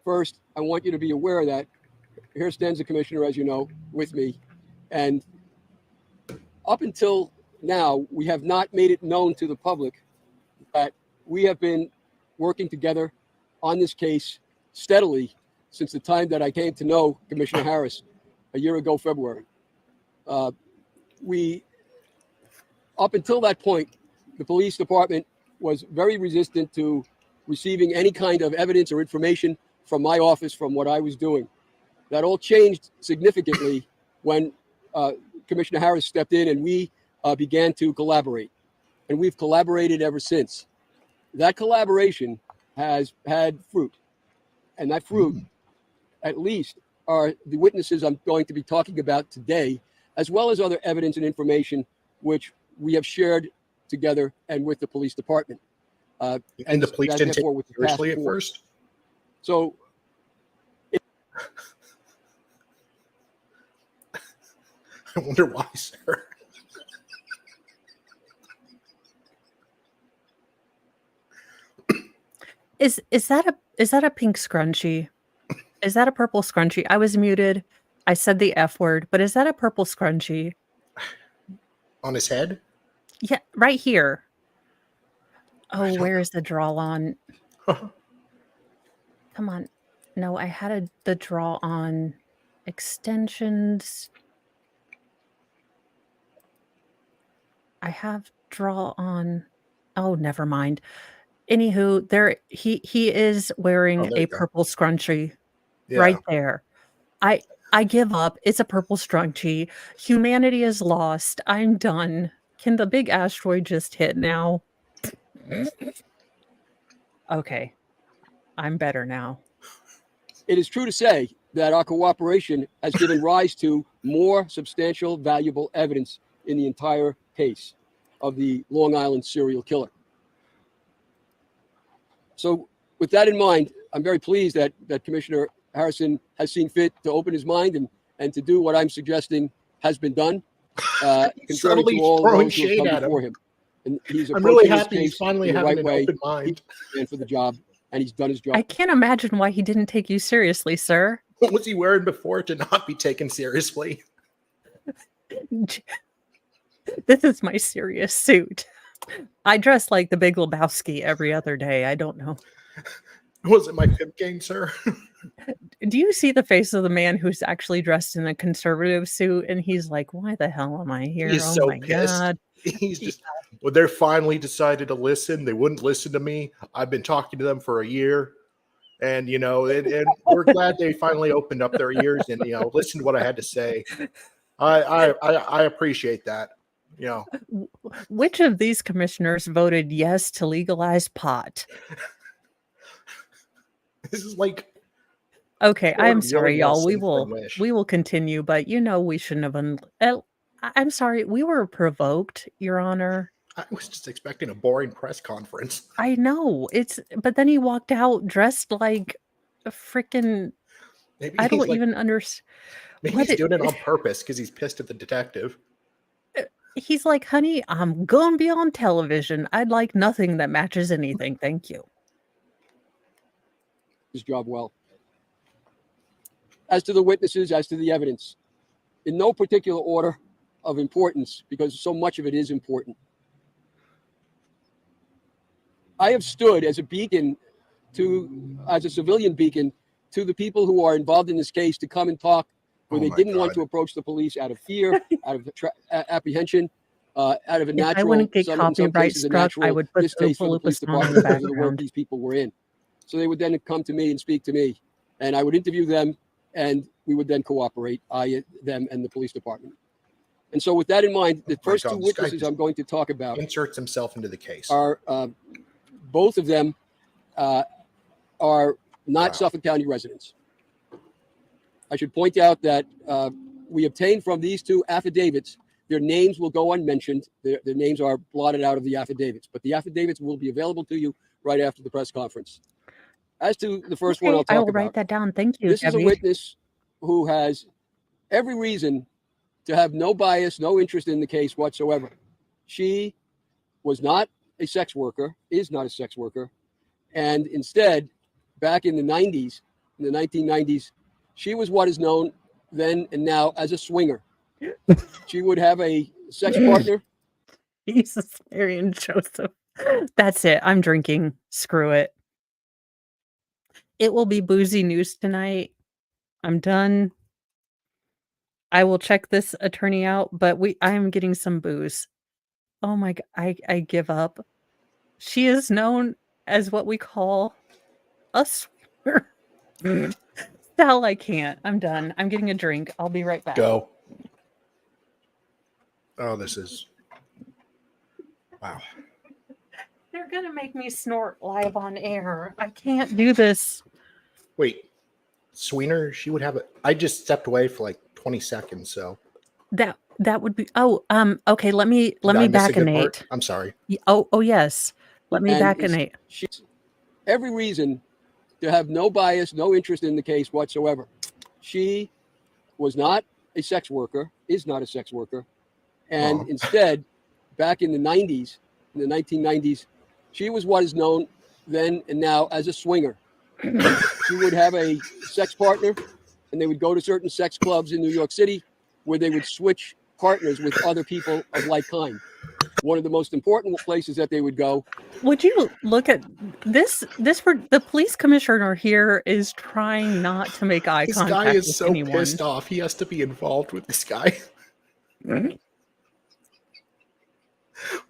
first, I want you to be aware that here stands the commissioner, as you know, with me. And up until now, we have not made it known to the public that we have been working together on this case steadily since the time that I came to know Commissioner Harris a year ago, February. Up until that point, the police department was very resistant to receiving any kind of evidence or information from my office from what I was doing. That all changed significantly when Commissioner Harris stepped in and we began to collaborate. And we've collaborated ever since. That collaboration has had fruit. And that fruit, at least, are the witnesses I'm going to be talking about today, as well as other evidence and information which we have shared together and with the police department. And the police didn't take it seriously at first? So I wonder why, sir. Is that a pink scrunchie? Is that a purple scrunchie? I was muted. I said the F word, but is that a purple scrunchie? On his head? Yeah, right here. I Oh, don't where's the draw on? know. Come on. No, I had the draw on extensions. I have draw on. Oh, never mind. Anywho, he is wearing there a you go. purple scrunchie Yeah. right there. I give up. It's a purple scrunchie. Humanity is lost. I'm done. Can the big asteroid just hit now? Okay. I'm better now. it is true to say that our cooperation has given rise to more substantial, valuable evidence in the entire case of the Long Island serial killer. So with that in mind, I'm very pleased that Commissioner Harrison has seen fit to open his mind and to do what I'm suggesting has been done, contrary Subtly to all throwing those who have shade come at him. before him. And he's I'm really approaching this happy he's case finally in the having right an way. open mind. He's man for the job, and he's done his I job. can't imagine why he didn't take you seriously, sir. What was he wearing before to not be taken seriously? This is my serious suit. I dress like the Big Lebowski every other day. I don't know. Was it my pimp game, sir? Do you see the face of the man who's actually dressed in a conservative suit and he's like, "Why the hell am I here? He's Oh so my pissed. god." He's just, well, they're finally decided to listen. They wouldn't listen to me. I've been talking to them for a year. And, and we're glad they finally opened up their ears and, listened to what I had to say. I appreciate that. You know, Which of these commissioners voted yes to legalize pot? this is like Okay, Lord I'm of sorry, Yelling y'all. Wilson from Wish. We will continue, but we shouldn't have. I'm sorry. We were provoked, Your Honor. I was just expecting a boring press conference. I know but then he walked out dressed like a freaking. Maybe I he's don't like, even understand. maybe What he's doing it on purpose because he's pissed at the detective. He's like, honey, I'm gonna be on television. I'd like nothing that matches anything. Thank you. His job well. As to the witnesses, as to the evidence, in no particular order of importance, because so much of it is important. I have stood as a beacon as a civilian beacon to the people who are involved in this case to come and talk where Oh they my didn't want God. to approach the police out of fear, out of apprehension, out of a If I natural, wouldn't get in some copyright cases, a struck, I natural would put the distaste for the Oompa Loompa police song in department the because of the work background. these people were in. So they would then come to me and speak to me, and I would interview them, and we would then cooperate, them and the police department. And so with that in mind, the my first God, two this guy witnesses just I'm going to talk about Inserts himself into the case. are both of them are not Wow. Suffolk County residents. I should point out that we obtained from these two affidavits, their names will go unmentioned. Their names are blotted out of the affidavits, but the affidavits will be available to you right after the press conference. As to the first one Okay, I'll I talk will write about, that down. Thank you, this is a Debbie. witness who has every reason to have no bias, no interest in the case whatsoever. She was not a sex worker, is not a sex worker, and instead, back in the 90s, in the 1990s, she was what is known then and now as a swinger. She would have a sex partner. Jesus, Mary and Joseph. That's it. I'm drinking. Screw it. It will be boozy news tonight. I'm done. I will check this attorney out, but I am getting some booze. Oh my god, I give up. She is known as what we call a swinger. Sal, I can't. I'm done. I'm getting a drink. I'll be right back. Go. Oh, this is wow. They're gonna make me snort live on air. I can't do this. Wait, Sweener, she would have it. I just stepped away for like 20 seconds, so That would be okay, let me did I miss a good baconate. part? I'm sorry. Oh yes. Let me And baconate. she's every reason to have no bias, no interest in the case whatsoever. She was not a sex worker, is not a sex worker, and Oh. instead, back in the 90s, in the 1990s, she was what is known then and now as a swinger. She would have a sex partner, and they would go to certain sex clubs in New York City where they would switch partners with other people of like kind. One of the most important places that they would go. Would you look at this for the police commissioner here is trying not to make eye This guy contact is with so anyone. pissed off. He has to be involved with this guy.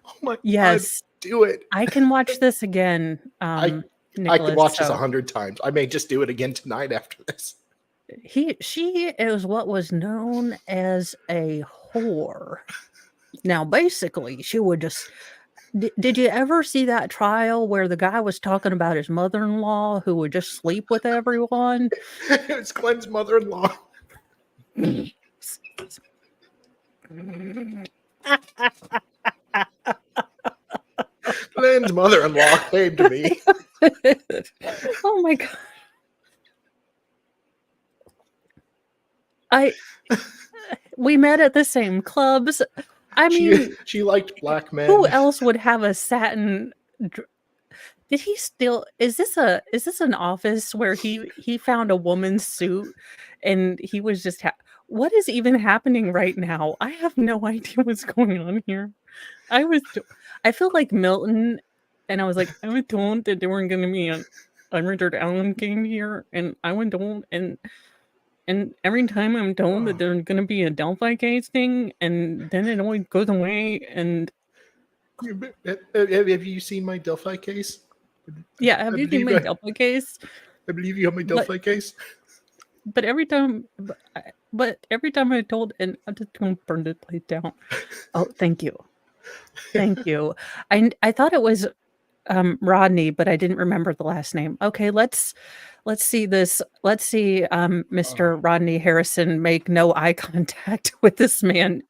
Oh my Yes. God, do it. I can watch this again. I could Nicholas, watch this so 100 times. I may just do it again tonight after this. she is what was known as a whore. Now, basically, she would just. Did you ever see that trial where the guy was talking about his mother-in-law who would just sleep with everyone? It's Glenn's mother-in-law. Glenn's mother-in-law came to me. Oh my god. We met at the same clubs. I mean, She liked black men. who else would have a satin did he still is this an office where he found a woman's suit and he was just what is even happening right now? I have no idea what's going on here. I feel like Milton, and I was like, I was told that there weren't gonna be a Richard Allen game here, and I went told and every time I'm told that there's gonna be a Delphi case thing, and then it always goes away, and Have you seen my Delphi case? yeah, have I you seen believe my I- Delphi case? I believe you have my Delphi case. but every time, but every time I told, and I'm just gonna burn the plate down. Oh, thank you, thank you. I thought it was Rodney, but I didn't remember the last name. Okay, let's see this. Let's see Mr. Rodney Harrison make no eye contact with this man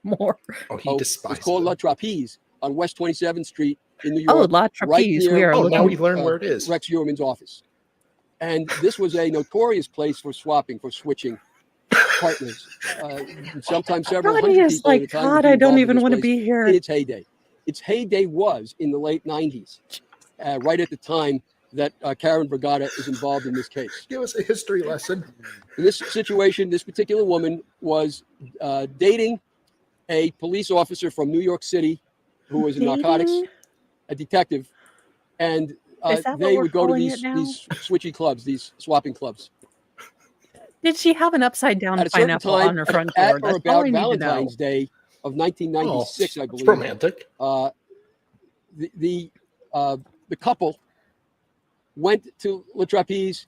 more. Oh, he Oh, it was despises called him. La Trapeze on West 27th Street in New Oh, York, La right Trapeze. We near are Oh, now we looking. learn where it is. Rex Uhrman's office. And this was a notorious place for swapping, for switching partners. Sometimes several Rodney hundred is people at a like, time would God, be I don't involved in even this want to place be in here. its heyday. Its heyday was in the late 90s, right at the time that Karen Brigada is involved in this case. Give us a history lesson. In this situation, this particular woman was dating a police officer from New York City who was in narcotics, Dating? a detective, and Is that what they we're would go to calling it now? these switchy clubs, these swapping clubs. Did she have an upside down At a certain pineapple time, on her front at door? or That's all about I need to know. Valentine's Day of 1996, I It's believe, romantic. the couple went to La Trapeze,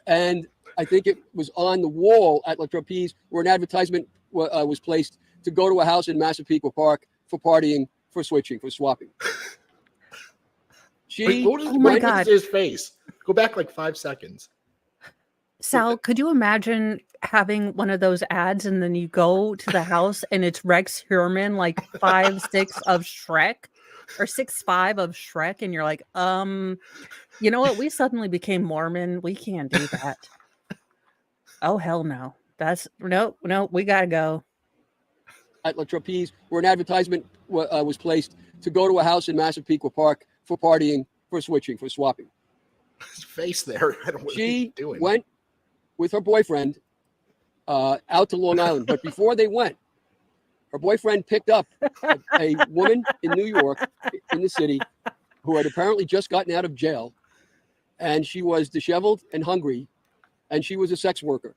and I think it was on the wall at La Trapeze where an advertisement was placed to go to a house in Massapequa Park for partying, for switching, for swapping. Wait, She what is, Oh my what God. is his face? Go back like 5 seconds. Sal, could you imagine having one of those ads and then you go to the house and it's Rex Heuermann, like 5'6" of Shrek or 6'5" of Shrek, and you're like, you know what? We suddenly became Mormon. We can't do that. Oh hell no. That's no, we gotta go. at La Trapeze where an advertisement was placed to go to a house in Massapequa Park for partying, for switching, for swapping. His face there. I don't know what he's She doing. went with her boyfriend out to Long Island. But before they went, her boyfriend picked up a woman in New York, in the city, who had apparently just gotten out of jail. And she was disheveled and hungry. And she was a sex worker.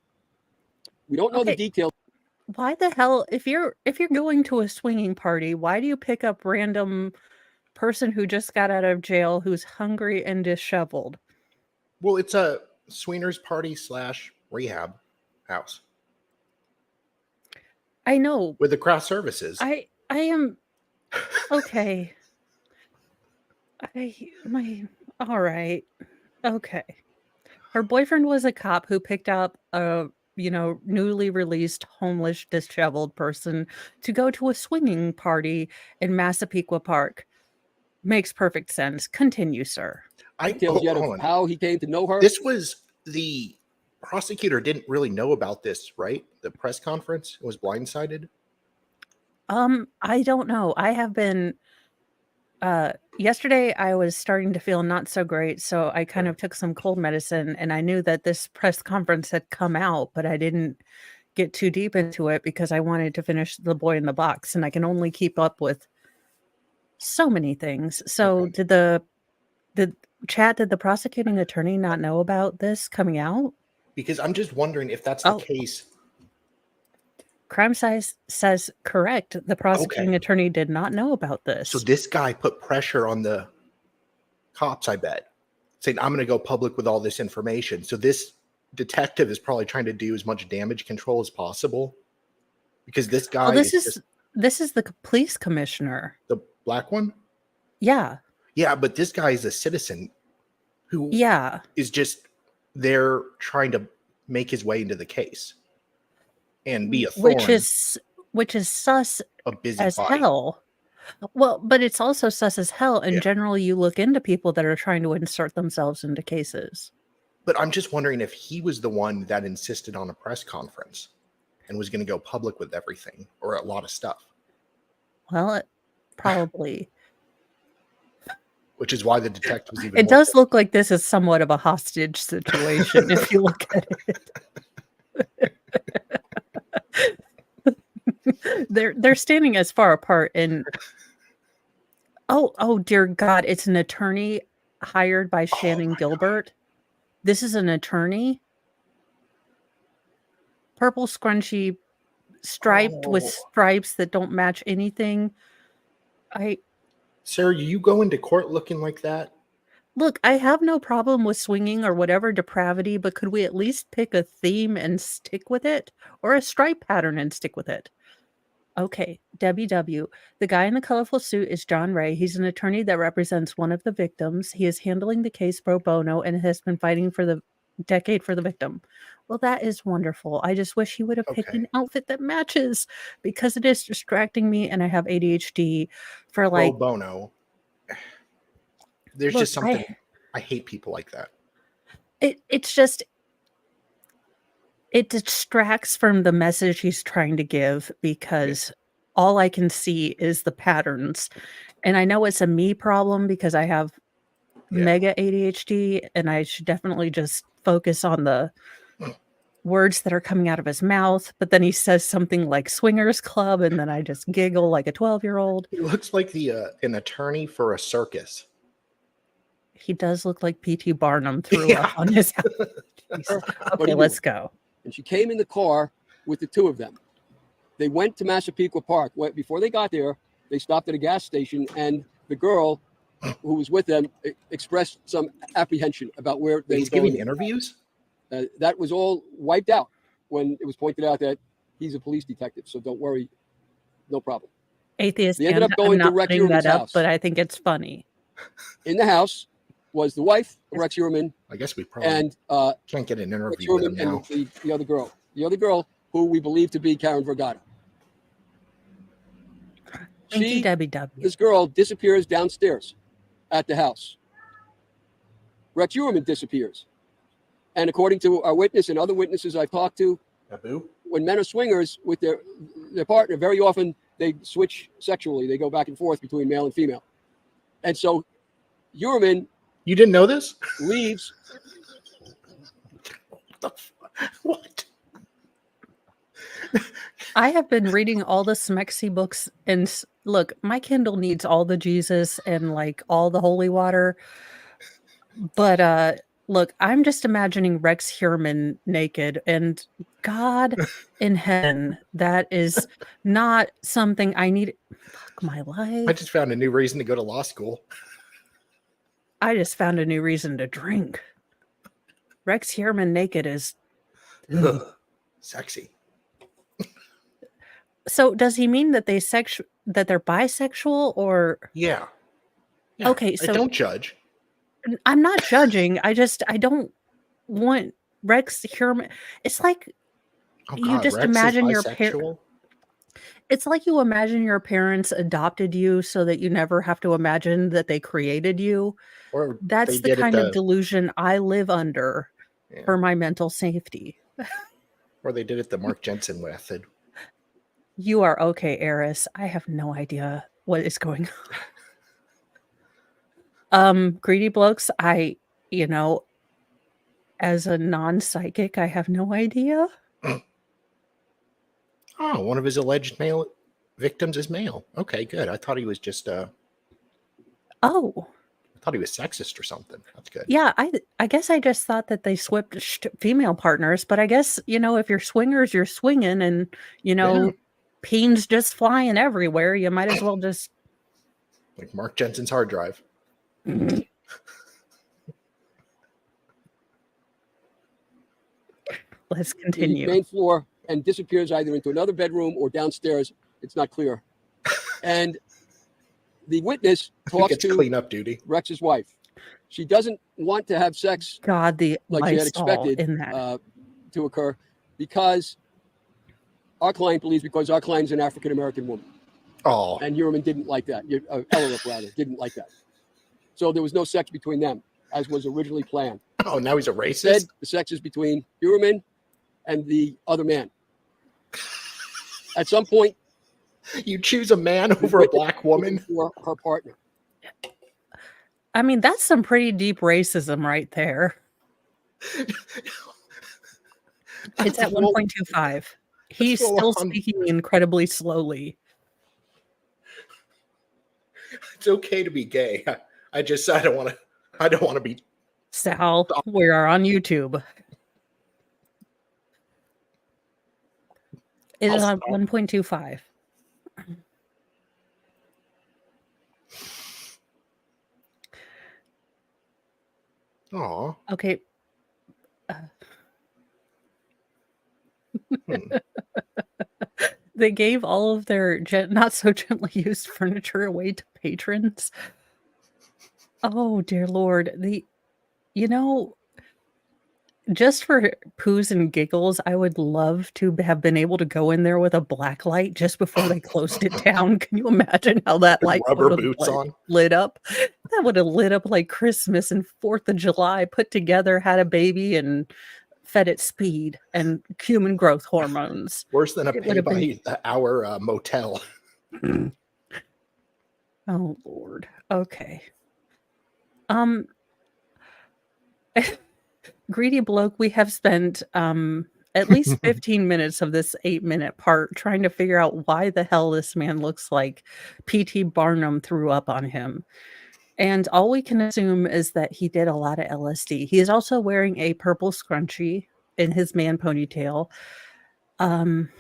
We don't know the Okay. details. Why the hell, if you're going to a swinging party, why do you pick up random person who just got out of jail who's hungry and disheveled? Well, it's a swingers party / rehab house I know. with the craft services. I am okay. All right. Okay. Her boyfriend was a cop who picked up a, newly released homeless disheveled person to go to a swinging party in Massapequa Park. Makes perfect sense. Continue, sir. Details yet of hold on. how he came to know her. This was the prosecutor didn't really know about this, right? The press conference was blindsided. I don't know. I have been yesterday I was starting to feel not so great, so I kind of took some cold medicine, and I knew that this press conference had come out, but I didn't get too deep into it because I wanted to finish The Boy in the Box, and I can only keep up with so many things. So Okay. did the prosecuting attorney not know about this coming out? Because I'm just wondering if that's the Oh. case. Crime size says correct. The prosecuting Okay. attorney did not know about this. So this guy put pressure on the cops, I bet, saying, I'm going to go public with all this information. So this detective is probably trying to do as much damage control as possible because this guy Oh, this is is the police commissioner. the black one. Yeah. Yeah, but this guy is a citizen who Yeah. is just there trying to make his way into the case and be a thorn, Which is sus a busy as body. hell. Well, but it's also sus as hell. And Yeah. generally you look into people that are trying to insert themselves into cases. But I'm just wondering if he was the one that insisted on a press conference and was going to go public with everything or a lot of stuff, Well, probably. which is why the detective was even It more does look like this is somewhat of a hostage situation if you look at it. They're standing as far apart and oh dear God, it's an attorney hired by Shannon my Gilbert. This is an attorney. Purple scrunchy striped with Oh. stripes that don't match anything. Sarah, you go into court looking like that? Look, I have no problem with swinging or whatever depravity, but could we at least pick a theme and stick with it? Or a stripe pattern and stick with it? Okay, Debbie W. The guy in the colorful suit is John Ray. He's an attorney that represents one of the victims. He is handling the case pro bono and has been fighting for the decade for the victim. Well, that is wonderful. I just wish he would have picked Okay. an outfit that matches because it is distracting me and I have ADHD for Pro like, bono. There's look, just something. I hate people like that. it's just it distracts from the message he's trying to give because all I can see is the patterns. And I know it's a me problem because I have Yeah. mega ADHD and I should definitely just focus on the words that are coming out of his mouth. But then he says something like swingers club and then I just giggle like a 12-year-old. He looks like the an attorney for a circus. He does look like P.T. Barnum threw Yeah. up on his house. What do Okay, you let's do? go. And she came in the car with the two of them. They went to Massapequa Park. Before they got there, they stopped at a gas station, and the girl who was with them expressed some apprehension about where they He's were going. giving interviews. That was all wiped out when it was pointed out that he's a police detective. So don't worry, no problem. Atheist, They ended and up going I'm to not Rex putting that Uriman's up, house. but I think it's funny. In the house was the wife of Rex Uriman I guess we probably and can't get an Rex interview with him Uriman now. and the other girl. The other girl who we believe to be Karen Vergata. Thank you, Debbie W. This girl disappears downstairs at the house. Rex Uriman disappears. And according to our witness and other witnesses I've talked to, Taboo. when men are swingers with their partner, very often they switch sexually. They go back and forth between male and female. And so Uriman You didn't know this? leaves. What? I have been reading all the Smexy books, and look, my Kindle needs all the Jesus and like all the holy water. But look, I'm just imagining Rex Heuermann naked, and God in heaven, that is not something I need. Fuck my I life. just found a new reason to go to law school. I just found a new reason to drink. Rex Heuermann naked is. Sexy. So does he mean that that they're bisexual or? Yeah. Okay, I so don't judge. I'm not judging. I don't want Rex Heuermann. It's like Oh you God, just Rex is imagine bisexual. it's like you imagine your parents adopted you so that you never have to imagine that they created you. Or That's they the did it kind of the delusion I live under yeah. for my mental safety. Or they did it the Mark Jensen method. You are okay, Eris. I have no idea what is going on. Greedy blokes, as a non-psychic, I have no idea. Oh, one of his alleged male victims is male. Okay, good. I thought he was just Oh, I thought he was sexist or something. That's good. yeah, I guess I just thought that they switched female partners, but I guess, if you're swingers, you're swinging and, peens just flying everywhere. You might as well just. Like Mark Jensen's hard drive. Let's The continue. main floor and disappears either into another bedroom or downstairs. It's not clear. And the witness I think talks it's to cleanup duty. Rex's wife. She doesn't want to have sex God, the like she had Lysol expected in that. to occur because our client believes because our client is an African-American woman. Oh, And Uriman didn't like that. Ellerup, rather, didn't like that. So there was no sex between them, as was originally planned. oh, now he's a Instead, racist. the sex is between Uriman and the other man. At some point, You choose a man over a black woman. for her partner. I mean, that's some pretty deep racism right there. It's at 1.25. He's full still on. speaking incredibly slowly. It's okay to be gay. I don't want to be. Sal, we are on YouTube. It is I'll on stop. 1.25. Aw. Okay. Hmm. They gave all of their not so gently used furniture away to patrons. Oh, dear Lord. You know, just for poos and giggles, I would love to have been able to go in there with a black light just before they closed it down. Can you imagine how that light Rubber would have boots on. lit up? That would have lit up like Christmas and 4th of July put together, had a baby, and fed it speed and human growth hormones. Worse than a It would have been pay-by-the-hour motel. Oh, Lord. Okay. Um, Greedy bloke, we have spent, at least 15 minutes of this 8-minute part trying to figure out why the hell this man looks like P.T. Barnum threw up on him. And all we can assume is that he did a lot of LSD. He is also wearing a purple scrunchie in his man ponytail. And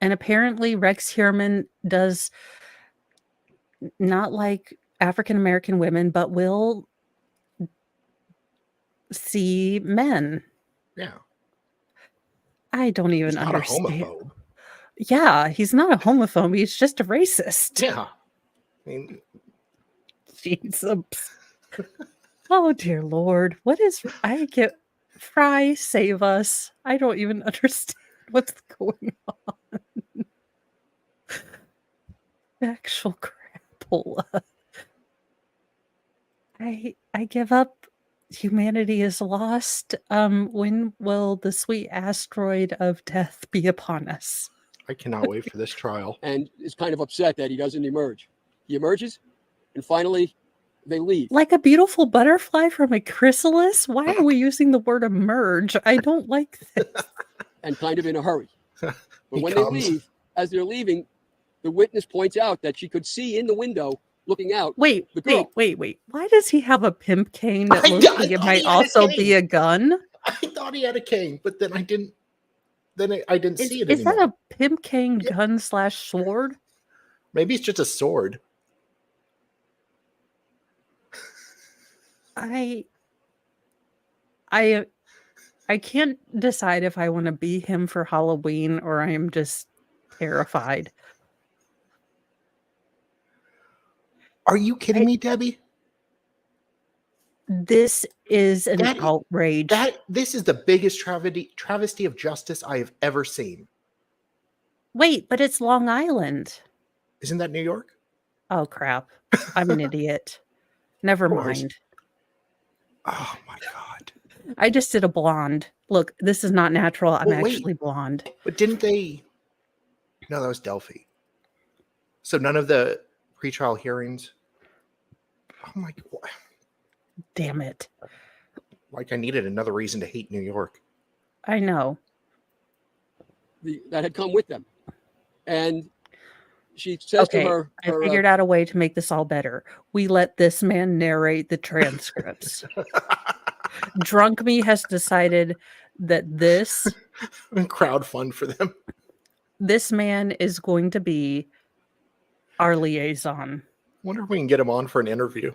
apparently Rex Heuermann does not like African American women, but will see men. Yeah. I don't even He's not a understand. homophobe. Yeah, he's not a homophobe, he's just a racist. Yeah. I mean, Jesus. Oh, dear Lord. What is I get Fry, save us. I don't even understand what's going on. Actual crapola. I give up. Humanity is lost. When will the sweet asteroid of death be upon us? I cannot wait for this trial. And is kind of upset that he doesn't emerge. He emerges, and finally, they leave. Like a beautiful butterfly from a chrysalis? Why are we using the word emerge? I don't like this. And kind of in a hurry. But He when comes. they leave, as they're leaving, the witness points out that she could see in the window, looking out, Wait. the girl. Why does he have a pimp cane that I looks thought like it he might had a also be cane. a gun? I thought he had a cane, but then I didn't. Then I didn't see it Is that anymore. a pimp cane Yeah. gun / sword? Maybe it's just a sword. I can't decide if I want to be him for Halloween or I am just terrified. Are you kidding I- me, Debbie? This is an That- outrage. This is the biggest travesty of justice I have ever seen. Wait, but it's Long Island. Isn't that New York? Oh, crap. I'm an idiot. Never Of course. mind. Oh my god! I just did a blonde. Look, this is not natural. I'm Well, wait. actually blonde. But didn't they? No, that was Delphi. So none of the pretrial hearings. Oh my god! Damn it. Like I needed another reason to hate New York. I know. That had come with them. And she says to Okay, her, I figured out a way to make this all better. We let this man narrate the transcripts. Drunk me has decided that this Crowd fund for them. man is going to be our liaison. Wonder if we can get him on for an interview.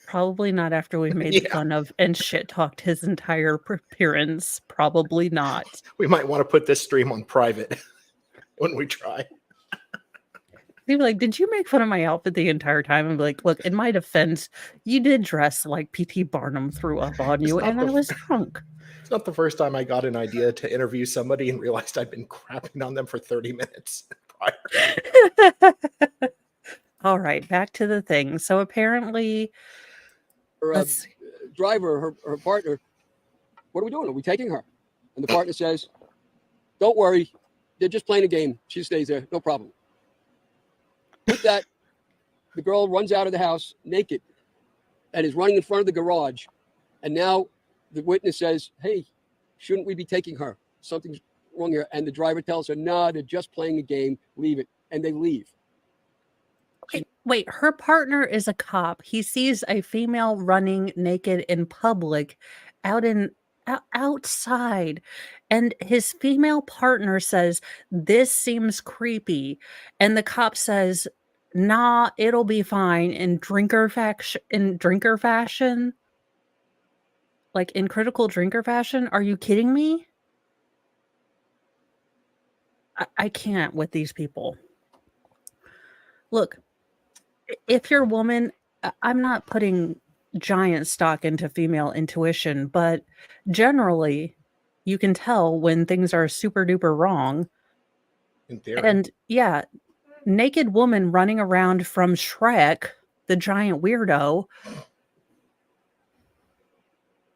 Probably not after we made Yeah. fun of and shit talked his entire appearance. Probably not. We might want to put this stream on private when we try. He'd be like, "Did you make fun of my outfit the entire time?" And be like, "Look, in my defense, you did dress like P.T. Barnum threw up on you, not and I the- was drunk." It's not the first time I got an idea to interview somebody and realized I'd been crapping on them for 30 minutes prior. All right, back to the thing. So apparently, her let's driver, her partner, what are we doing? Are we taking her? And the partner says, don't worry. They're just playing a game. She stays there. No problem. With that, the girl runs out of the house naked and is running in front of the garage. And now the witness says, hey, shouldn't we be taking her? Something's wrong here. And the driver tells her, no, they're just playing a game. Leave it. And they leave. wait. Her partner is a cop. He sees a female running naked in public, outside, and his female partner says, "This seems creepy," and the cop says, "Nah, it'll be fine." In drinker fashion. like, in critical drinker fashion? Are you kidding me? I can't with these people. Look, if you're a woman, I'm not putting giant stock into female intuition, but generally, you can tell when things are super duper wrong. In theory. And yeah, naked woman running around from Shrek, the giant weirdo.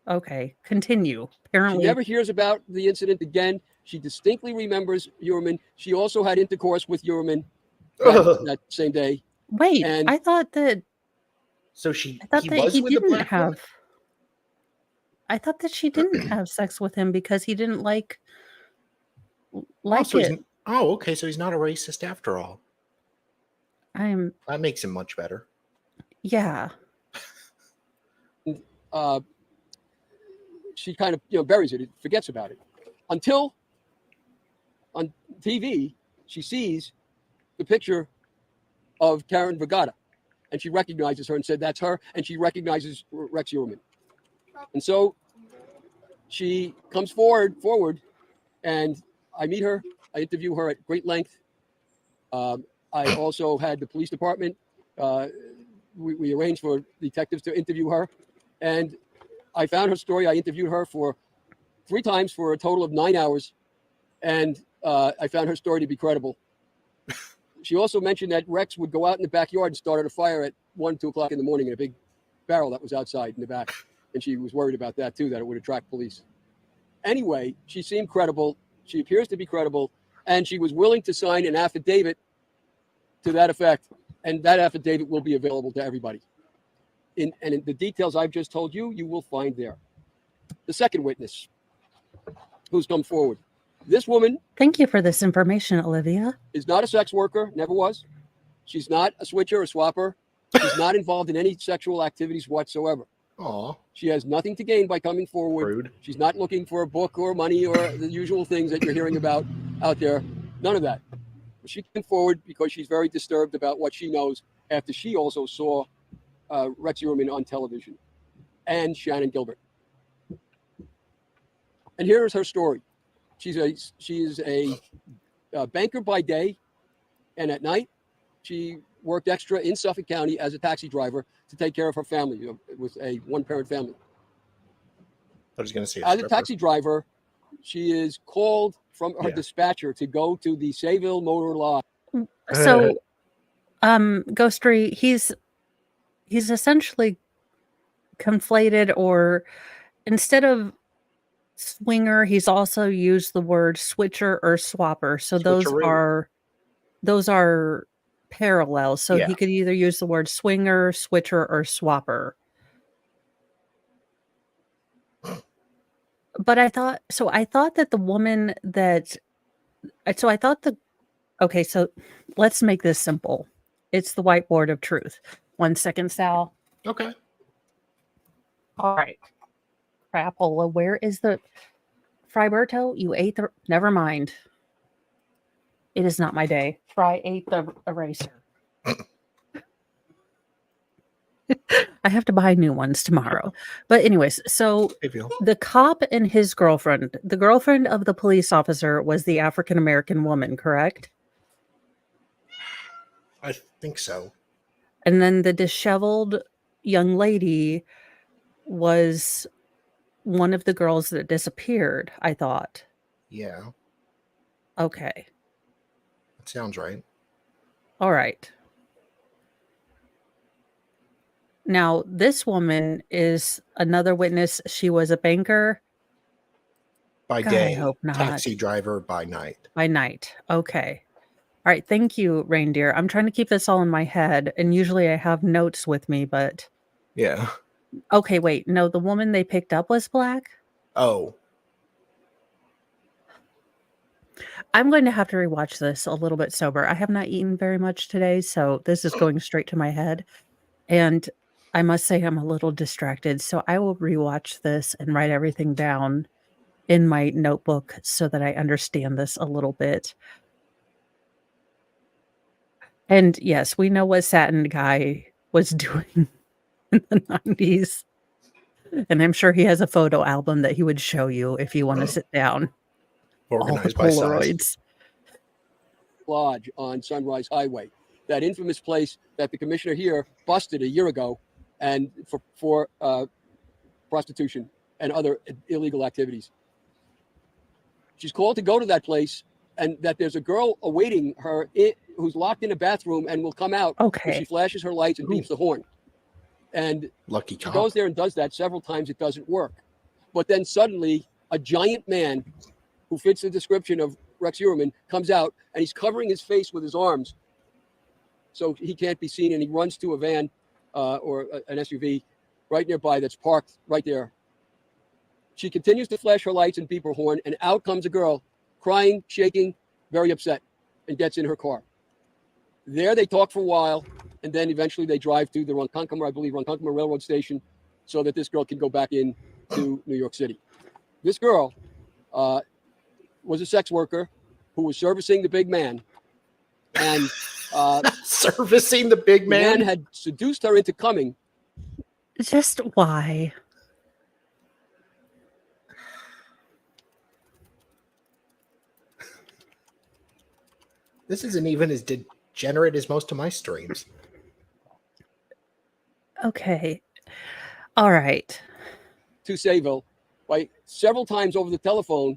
Okay, continue. She Apparently, never hears about the incident again. She distinctly remembers Uhrman. She also had intercourse with Uhrman that same day. wait, And I thought that So I thought he that was he with the didn't black woman? have I thought that she didn't have sex with him because he didn't like Oh, so it. okay, so he's not a racist after all. I'm That makes him much better. yeah. she kind of buries it, forgets about it, until on TV she sees the picture of Karen Vergata, and she recognizes her and said that's her, and she recognizes Rex Uhrman, and so she comes forward, and I meet her. I interview her at great length. I also had the police department. We arranged for detectives to interview her, and I found her story. I interviewed her for 3 times for a total of 9 hours, and I found her story to be credible. She also mentioned that Rex would go out in the backyard and started a fire at 1, 2 o'clock in the morning in a big barrel that was outside in the back, and she was worried about that too, that it would attract police. Anyway, she seemed credible. She appears to be credible, and she was willing to sign an affidavit to that effect, and that affidavit will be available to everybody. In the details I've just told you, you will find there. The second witness who's come forward. This woman Thank you for this information, Olivia. is not a sex worker, never was. She's not a switcher or swapper. She's not involved in any sexual activities whatsoever. Aw, She has nothing to gain by coming forward. rude. She's not looking for a book or money or the usual things that you're hearing about out there. None of that. She came forward because she's very disturbed about what she knows after she also saw Rex Uhrman on television and Shannon Gilbert. And here is her story. She is a banker by day, and at night she worked extra in Suffolk County as a taxi driver to take care of her family. With a one-parent family. I was going to say As a taxi driver, she is called from her dispatcher to go to the Sayville Motor Lodge. So, Ghostery, he's essentially conflated, or instead of swinger, he's also used the word switcher or swapper. So Switcheroo. those are parallel. So Yeah. he could either use the word swinger, switcher, or swapper. But I thought that the woman that I thought the okay, so let's make this simple. It's the whiteboard of truth. 1 second, Sal. Okay. All right. Crapola, where is the Friberto? You ate the never mind. It is not my day. Fry ate the eraser. I have to buy new ones tomorrow. But anyways, so Hey, Phil. the cop and his girlfriend, the girlfriend of the police officer was the African American woman, correct? I think so. And then the disheveled young lady was one of the girls that disappeared, I thought. Yeah, Okay. that sounds right. All right. Now, this woman is another witness. She was a banker By God, I day, hope not. taxi driver by night. by night. Okay. All right. Thank you, Reindeer. I'm trying to keep this all in my head. And usually I have notes with me, but Yeah. okay, wait. No, the woman they picked up was black. Oh, I'm going to have to rewatch this a little bit sober. I have not eaten very much today, so this is going straight to my head. And I must say I'm a little distracted, so I will rewatch this and write everything down in my notebook so that I understand this a little bit. And yes, we know what Satin Guy was doing in the 90s. And I'm sure he has a photo album that he would show you if you want to sit down. All the Organized by size. Polaroids. Lodge on Sunrise Highway, that infamous place that the commissioner here busted a year ago, and for prostitution and other illegal activities. She's called to go to that place, and that there's a girl awaiting her who's locked in a bathroom and will come out if she Okay. flashes her lights and beeps the horn. And Lucky she cop. goes there and does that several times. It doesn't work. But then suddenly, a giant man who fits the description of Rex Heuermann comes out, and he's covering his face with his arms so he can't be seen, and he runs to a van or an SUV right nearby that's parked right there. She continues to flash her lights and beep her horn, and out comes a girl, crying, shaking, very upset, and gets in her car. There they talk for a while, and then eventually they drive to the Ronkonkoma Railroad Station, so that this girl can go back in to New York City. This girl was a sex worker who was servicing the big man, and Servicing the big the man man. had seduced her into coming. Just why? This isn't even as degenerate as most of my streams. Okay. All right. To Sayville by several times over the telephone,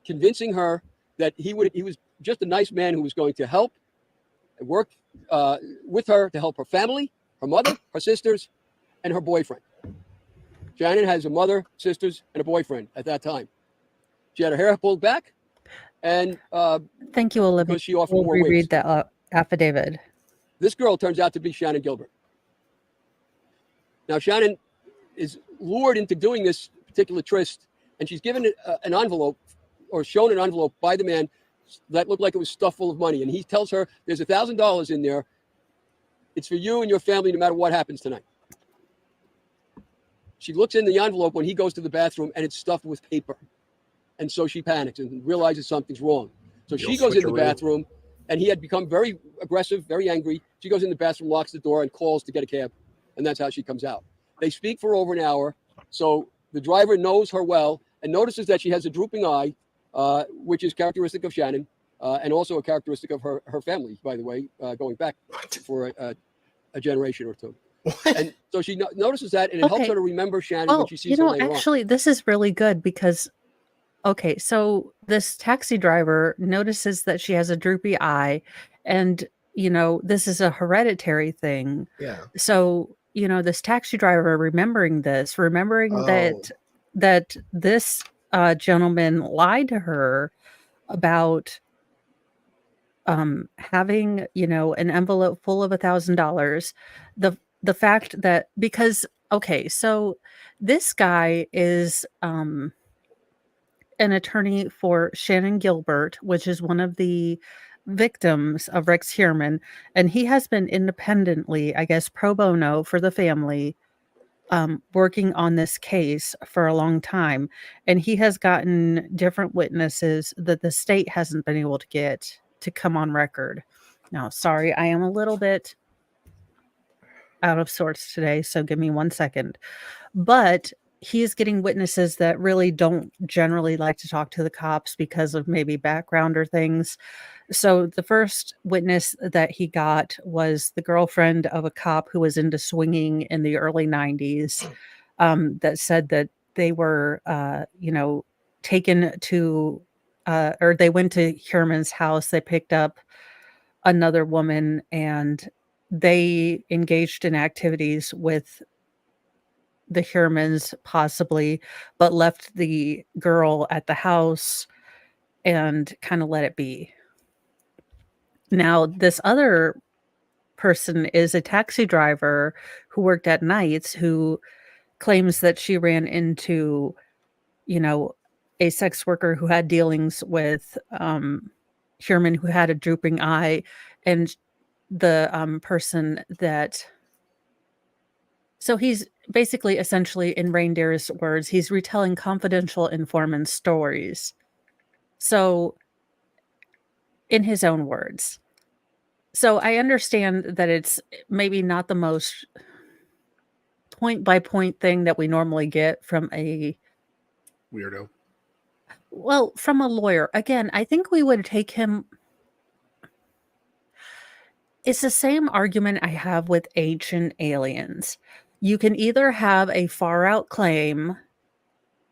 convincing her that he was just a nice man who was going to help and work with her to help her family, her mother, her sisters, and her boyfriend. Shannon has a mother, sisters, and a boyfriend at that time. She had her hair pulled back, and Thank you, Olivia. because she often We'll wore wigs. reread the affidavit. This girl turns out to be Shannon Gilbert. Now, Shannon is lured into doing this particular tryst, and she's given an envelope or shown an envelope by the man that looked like it was stuffed full of money. And he tells her, there's $1,000 in there. It's for you and your family no matter what happens tonight. She looks in the envelope when he goes to the bathroom, and it's stuffed with paper. And so she panics and realizes something's wrong. So she goes in the bathroom, and he had become very aggressive, very angry. She goes in the bathroom, locks the door, and calls to get a cab. And that's how she comes out. They speak for over an hour. So the driver knows her well and notices that she has a drooping eye, which is characteristic of Shannon, and also a characteristic of her family, by the way, going back for a generation or two. What? And so she notices that, and it helps Okay. her to remember Shannon Well, when she sees her later on. actually, this is really good because, okay, so this taxi driver notices that she has a droopy eye, and, this is a hereditary thing. Yeah. So, this taxi driver remembering Oh. that this gentleman lied to her about having, an envelope full of $1,000. The fact that because okay, so this guy is an attorney for Shannon Gilbert, which is one of the victims of Rex Heuermann, and he has been independently, I guess, pro bono for the family, working on this case for a long time, and he has gotten different witnesses that the state hasn't been able to get to come on record. Now, sorry, I am a little bit out of sorts today, so give me 1 second. But he is getting witnesses that really don't generally like to talk to the cops because of maybe background or things. So the first witness that he got was the girlfriend of a cop who was into swinging in the early 90s, that said that they were, taken to, or they went to Heuermann's house. They picked up another woman and they engaged in activities with the Heuermanns possibly, but left the girl at the house and kind of let it be. Now, this other person is a taxi driver who worked at nights who claims that she ran into, a sex worker who had dealings with Heuermann, who had a drooping eye, and the person that. So he's basically, essentially, in Reindeer's words, he's retelling confidential informant stories. So, in his own words. So I understand that it's maybe not the most point by point thing that we normally get from Weirdo. from a lawyer. Again, I think we would take him. It's the same argument I have with ancient aliens. You can either have a far out claim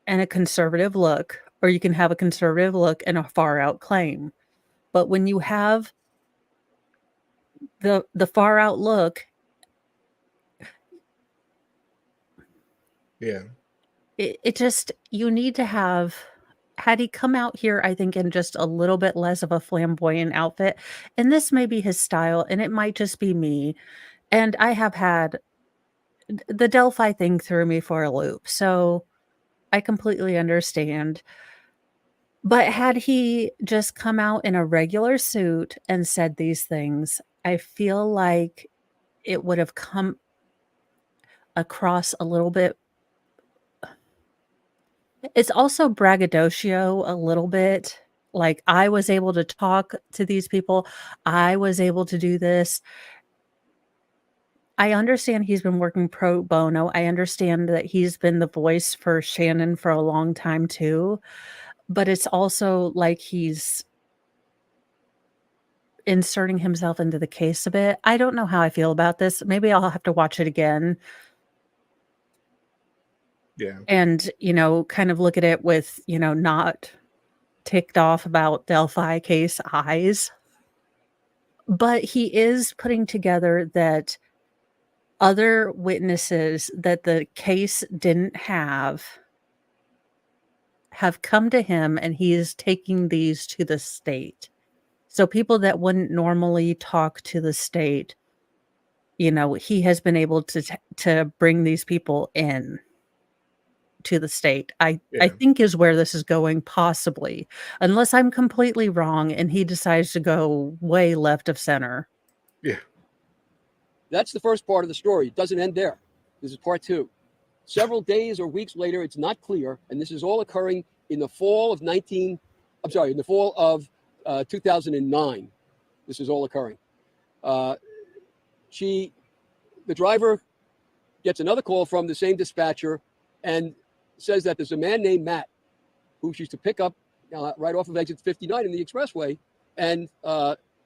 and a conservative look, or you can have a conservative look and a far out claim. But when you have the far out look, Yeah. it just, you need to have, had he come out here, I think, in just a little bit less of a flamboyant outfit, and this may be his style, and it might just be me, and I have had the Delphi thing threw me for a loop, so I completely understand. But had he just come out in a regular suit and said these things, I feel like it would have come across a little bit. It's also braggadocio a little bit. Like, I was able to talk to these people. I was able to do this. I understand he's been working pro bono. I understand that he's been the voice for Shannon for a long time too. But it's also like he's inserting himself into the case a bit. I don't know how I feel about this. Maybe I'll have to watch it again Yeah. and, kind of look at it with, not ticked off about Delphi case eyes. But he is putting together that other witnesses that the case didn't have come to him, and he is taking these to the state. So people that wouldn't normally talk to the state, he has been able to bring these people in to the state. I Yeah. think is where this is going, possibly, unless I'm completely wrong and he decides to go way left of center. Yeah. That's the first part of the story. It doesn't end there. This is part two. Several days or weeks later, it's not clear, and this is all occurring in the fall of 2009. This is all occurring. The driver gets another call from the same dispatcher and says that there's a man named Matt who she used to pick up right off of exit 59 in the expressway, and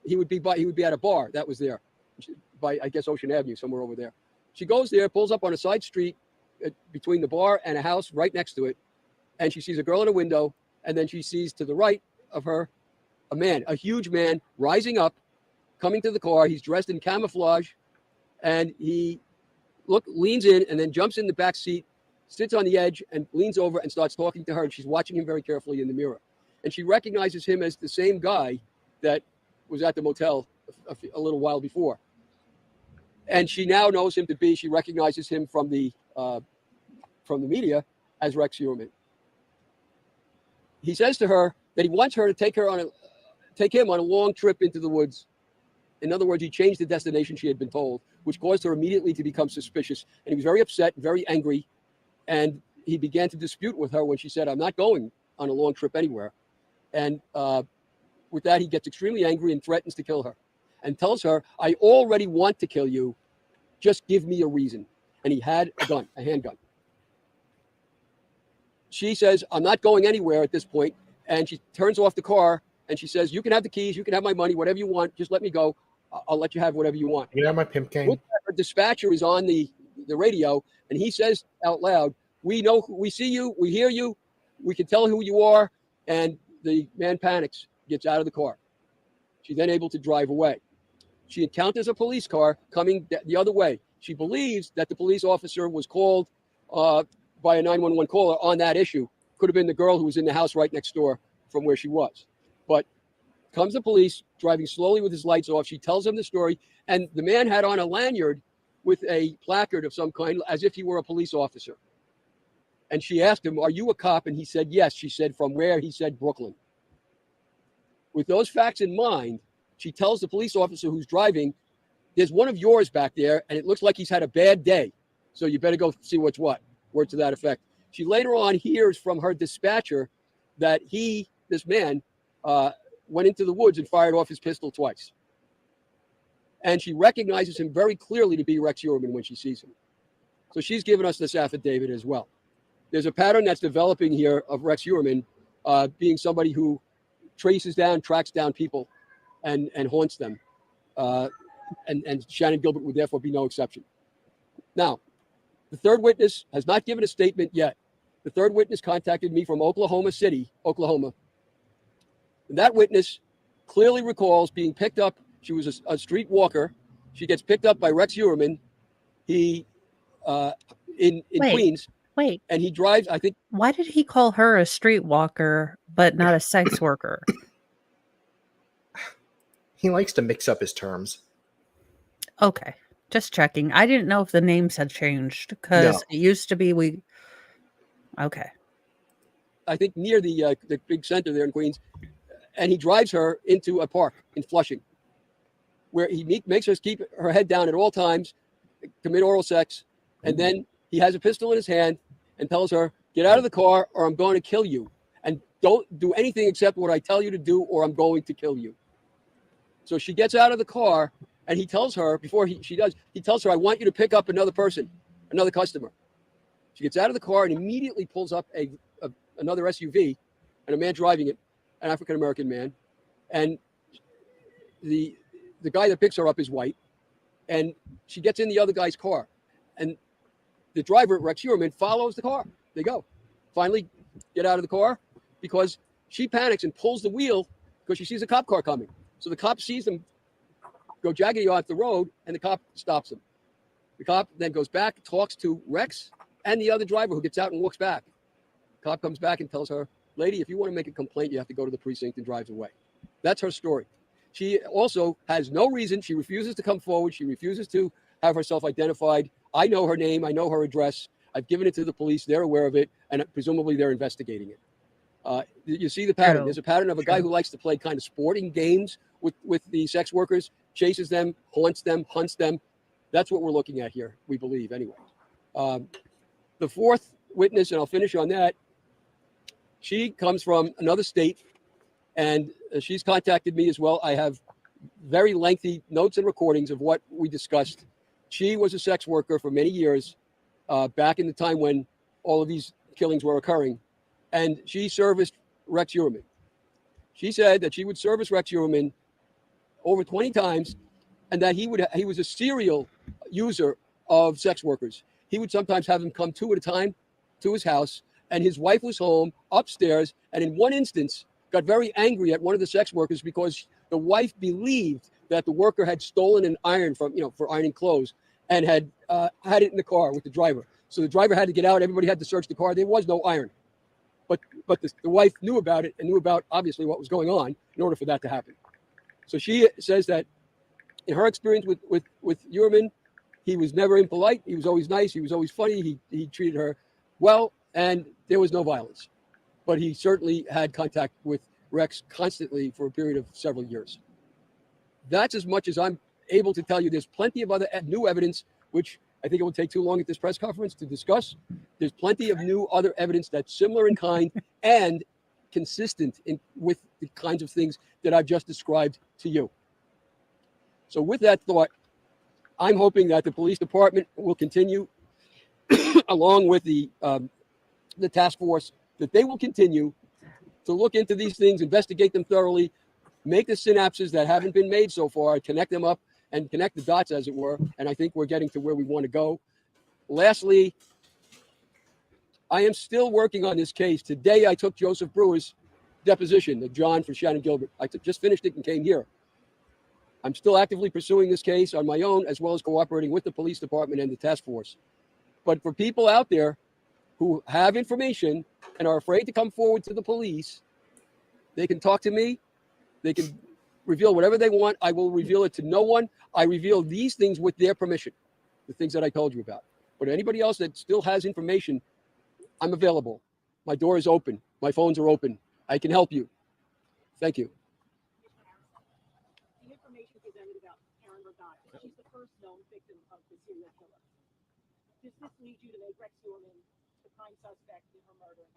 he would be at a bar that was there by, I guess, Ocean Avenue, somewhere over there. She goes there, pulls up on a side street between the bar and a house right next to it, and she sees a girl in a window, and then she sees to the right of her a huge man rising up, coming to the car. He's dressed in camouflage, and he leans in and then jumps in the back seat, sits on the edge and leans over and starts talking to her, and she's watching him very carefully in the mirror. And she recognizes him as the same guy that was at the motel a little while before. And she now knows him to be, she recognizes him from the media as Rex Heuermann. He says to her that he wants her to take him on a long trip into the woods. In other words, he changed the destination, she had been told, which caused her immediately to become suspicious. And he was very upset, very angry. And he began to dispute with her when she said, "I'm not going on a long trip anywhere." And with that, he gets extremely angry and threatens to kill her and tells her, "I already want to kill you. Just give me a reason." And he had a gun, a handgun. She says, "I'm not going anywhere at this point." And she turns off the car and she says, "You can have the keys. You can have my money, whatever you want. Just let me go. I'll let you have whatever you want." You know my pimp cane? Her dispatcher is on the radio, and he says out loud, "We know, we see you, we hear you, we can tell who you are." And the man panics, gets out of the car. She's then able to drive away. She encounters a police car coming the other way. She believes that the police officer was called by a 911 caller on that issue. Could have been the girl who was in the house right next door from where she was. But comes the police, driving slowly with his lights off. She tells him the story, and the man had on a lanyard with a placard of some kind, as if he were a police officer. And she asked him, "Are you a cop?" And he said, "Yes." She said, "From where?" He said, "Brooklyn." With those facts in mind, she tells the police officer who's driving, "There's one of yours back there, and it looks like he's had a bad day. So you better go see what's what." Word to that effect. She later on hears from her dispatcher that this man, went into the woods and fired off his pistol twice. And she recognizes him very clearly to be Rex Heuermann when she sees him. So she's given us this affidavit as well. There's a pattern that's developing here of Rex Uerman being somebody who tracks down people and haunts them. And Shannon Gilbert would therefore be no exception. Now, the third witness has not given a statement yet. The third witness contacted me from Oklahoma City, Oklahoma. And that witness clearly recalls being picked up. She was a street walker. She gets picked up by Rex Uerman. He in Wait. Queens, Wait, and he drives. I think why did he call her a streetwalker but not a sex worker? He likes to mix up his terms. Okay, just checking. I didn't know if the names had changed because No. it used to be okay. I think near the big center there in Queens, and he drives her into a park in Flushing, where he makes her keep her head down at all times, commit oral sex, and then he has a pistol in his hand and tells her, "Get out of the car, or I'm going to kill you, and don't do anything except what I tell you to do, or I'm going to kill you." So she gets out of the car, and he tells her before she does, he tells her, "I want you to pick up another person, another customer." She gets out of the car and immediately pulls up another SUV, and a man driving it, an African-American man, and the guy that picks her up is white, and she gets in the other guy's car, and the driver, Rex Uerman, follows the car. They go. Finally get out of the car because she panics and pulls the wheel because she sees a cop car coming. So the cop sees them go jaggedy off the road, and the cop stops them. The cop then goes back, talks to Rex and the other driver, who gets out and walks back. The cop comes back and tells her, "Lady, if you want to make a complaint, you have to go to the precinct," and drives away. That's her story. She also has no reason. She refuses to come forward. She refuses to have herself identified. I know her name. I know her address. I've given it to the police. They're aware of it, and presumably they're investigating it. You see the pattern. True. There's a pattern of a guy who likes to play kind of sporting games with the sex workers, chases them, haunts them, hunts them. That's what we're looking at here, we believe, anyway. The fourth witness, and I'll finish on that, she comes from another state, and she's contacted me as well. I have very lengthy notes and recordings of what we discussed. She was a sex worker for many years, back in the time when all of these killings were occurring, and she serviced Rex Uerman. She said that she would service Rex Uerman over 20 times, and that he was a serial user of sex workers. He would sometimes have them come two at a time to his house, and his wife was home upstairs, and in one instance got very angry at one of the sex workers because the wife believed that the worker had stolen an iron for ironing clothes and had it in the car with the driver. So the driver had to get out. Everybody had to search the car. There was no iron. But the wife knew about it and knew about, obviously, what was going on in order for that to happen. So she says that in her experience with Uerman, he was never impolite. He was always nice. He was always funny. He treated her well, and there was no violence. But he certainly had contact with Rex constantly for a period of several years. That's as much as I'm able to tell you. There's plenty of other new evidence, which I think it will take too long at this press conference to discuss. There's plenty of new other evidence that's similar in kind and consistent with the kinds of things that I've just described to you. So with that thought, I'm hoping that the police department will continue, along with the task force, that they will continue to look into these things, investigate them thoroughly, make the synapses that haven't been made so far, connect them up and connect the dots, as it were. And I think we're getting to where we want to go. Lastly, I am still working on this case. Today, I took Joseph Brewer's deposition, the John for Shannon Gilbert. I just finished it and came here. I'm still actively pursuing this case on my own, as well as cooperating with the police department and the task force. But for people out there who have information and are afraid to come forward to the police, they can talk to me. They can reveal whatever they want. I will reveal it to no one. I reveal these things with their permission, the things that I told you about. But anybody else that still has information, I'm available. My door is open. My phones are open. I can help you. Thank you. The information presented about Karen Rodano, she's the first known victim of the serial killer. Does this lead you to make Rex Uerman the prime suspect in her murder in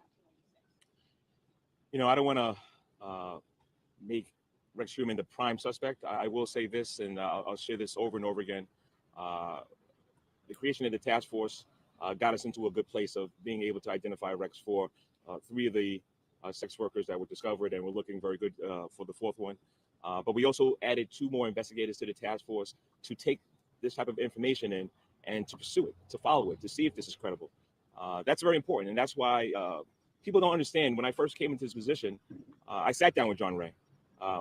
1996? I don't want to make Rex Uerman the prime suspect. I will say this, and I'll share this over and over again. The creation of the task force got us into a good place of being able to identify Rex for 3 of the sex workers that were discovered, and we're looking very good for the 4th one. But we also added 2 more investigators to the task force to take this type of information in and to pursue it, to follow it, to see if this is credible. That's very important, and that's why people don't understand. When I first came into this position, I sat down with John Ray,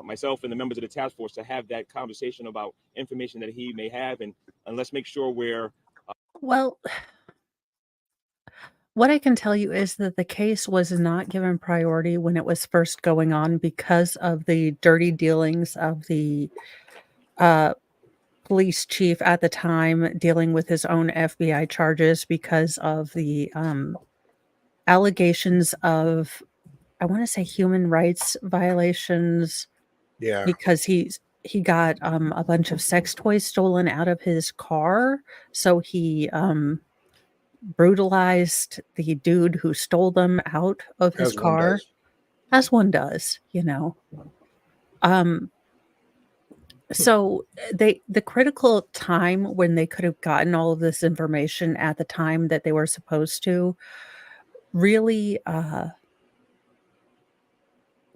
myself and the members of the task force, to have that conversation about information that he may have, and let's make sure we're Well, what I can tell you is that the case was not given priority when it was first going on because of the dirty dealings of the uh, police chief at the time dealing with his own FBI charges because of the allegations of, I want to say, human rights violations Yeah. because he got a bunch of sex toys stolen out of his car. So he brutalized the dude who stole them out of his As one car, does. as one does, you know. Um, so the critical time when they could have gotten all of this information at the time that they were supposed to really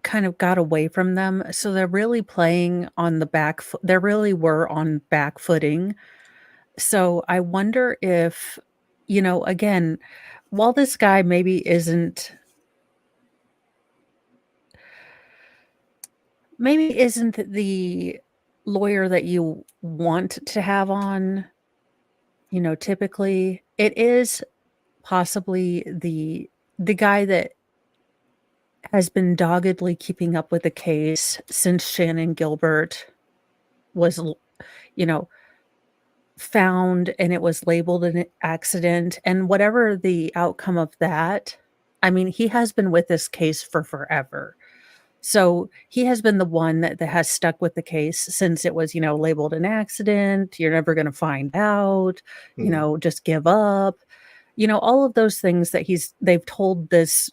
kind of got away from them. So they're really playing on the back foot. They really were on back footing. So I wonder if, you know, again, while this guy maybe isn't the lawyer that you want to have on, you know, typically, it is possibly the guy that has been doggedly keeping up with the case since Shannon Gilbert was, you know, found and it was labeled an accident, and whatever the outcome of that, I mean, he has been with this case for forever. So he has been the one that has stuck with the case since it was, you know, labeled an accident. You're never going to find out, you Hmm. know, just give up, you know, all of those things that they've told this,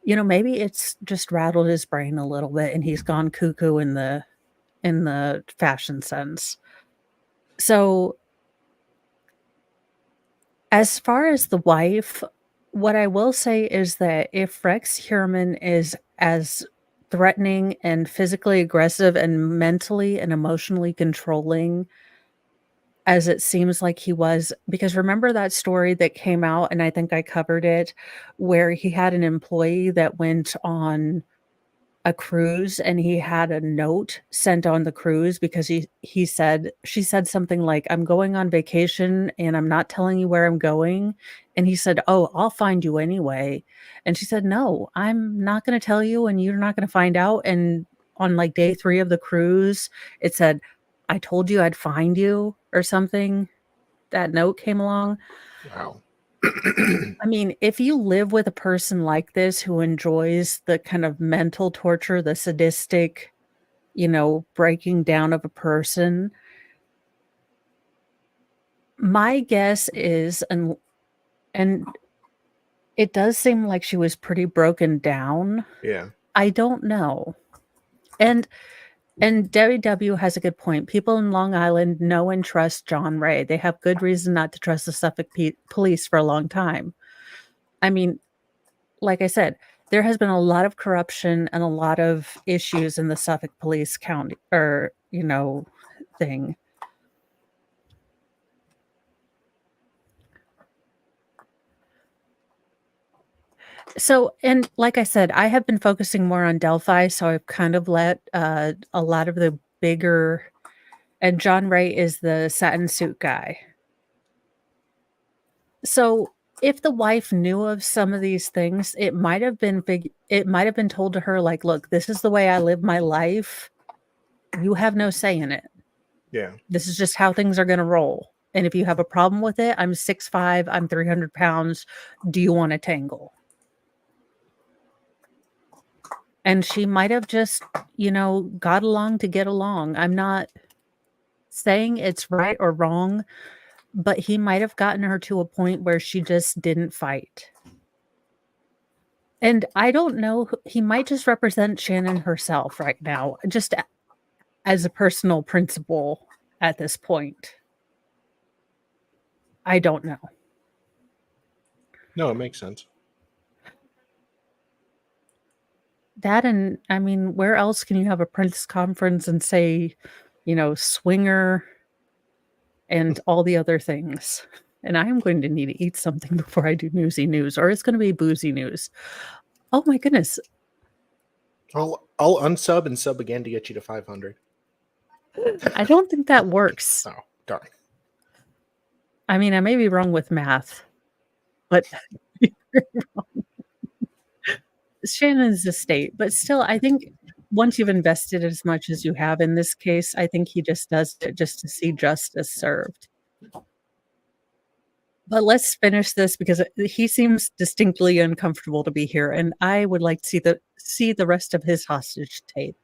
you know, maybe it's just rattled his brain a little bit and he's gone cuckoo in the fashion sense. So as far as the wife, what I will say is that if Rex Heuermann is as threatening and physically aggressive and mentally and emotionally controlling as it seems like he was, because remember that story that came out, and I think I covered it, where he had an employee that went on a cruise and he had a note sent on the cruise because she said something like, "I'm going on vacation and I'm not telling you where I'm going." And he said, "Oh, I'll find you anyway." And she said, "No, I'm not going to tell you and you're not going to find out." And on like day 3 of the cruise, it said, "I told you I'd find you," or something. That note came along. Wow. I mean, if you live with a person like this who enjoys the kind of mental torture, the sadistic, you know, breaking down of a person, my guess is, and it does seem like she was pretty broken down. Yeah. I don't know. And WW has a good point. People in Long Island know and trust John Ray. They have good reason not to trust the Suffolk police for a long time. I mean, like I said, there has been a lot of corruption and a lot of issues in the Suffolk Police County or, you know, thing. So, and like I said, I have been focusing more on Delphi, so I've kind of let a lot of the bigger, and John Ray is the satin suit guy. So, if the wife knew of some of these things, it might have been told to her like, "Look, this is the way I live my life. You have no say in it. Yeah. This is just how things are going to roll. And if you have a problem with it, I'm 6'5", I'm 300 pounds. Do you want to tangle?" And she might have just, you know, got along to get along. I'm not saying it's right or wrong, but he might have gotten her to a point where she just didn't fight. And I don't know, he might just represent Shannon herself right now, just as a personal principle at this point. I don't know. No, it makes sense. That and I mean, where else can you have a press conference and say, swinger and all the other things? And I am going to need to eat something before I do newsy news, or it's going to be boozy news. Oh my goodness. I'll unsub and sub again to get you to 500. I don't think that works. Oh, darn. I mean, I may be wrong with math, but Shannon's estate, but still, I think once you've invested as much as you have in this case, I think he just does it just to see justice served. But let's finish this because he seems distinctly uncomfortable to be here, and I would like to see the rest of his hostage tape.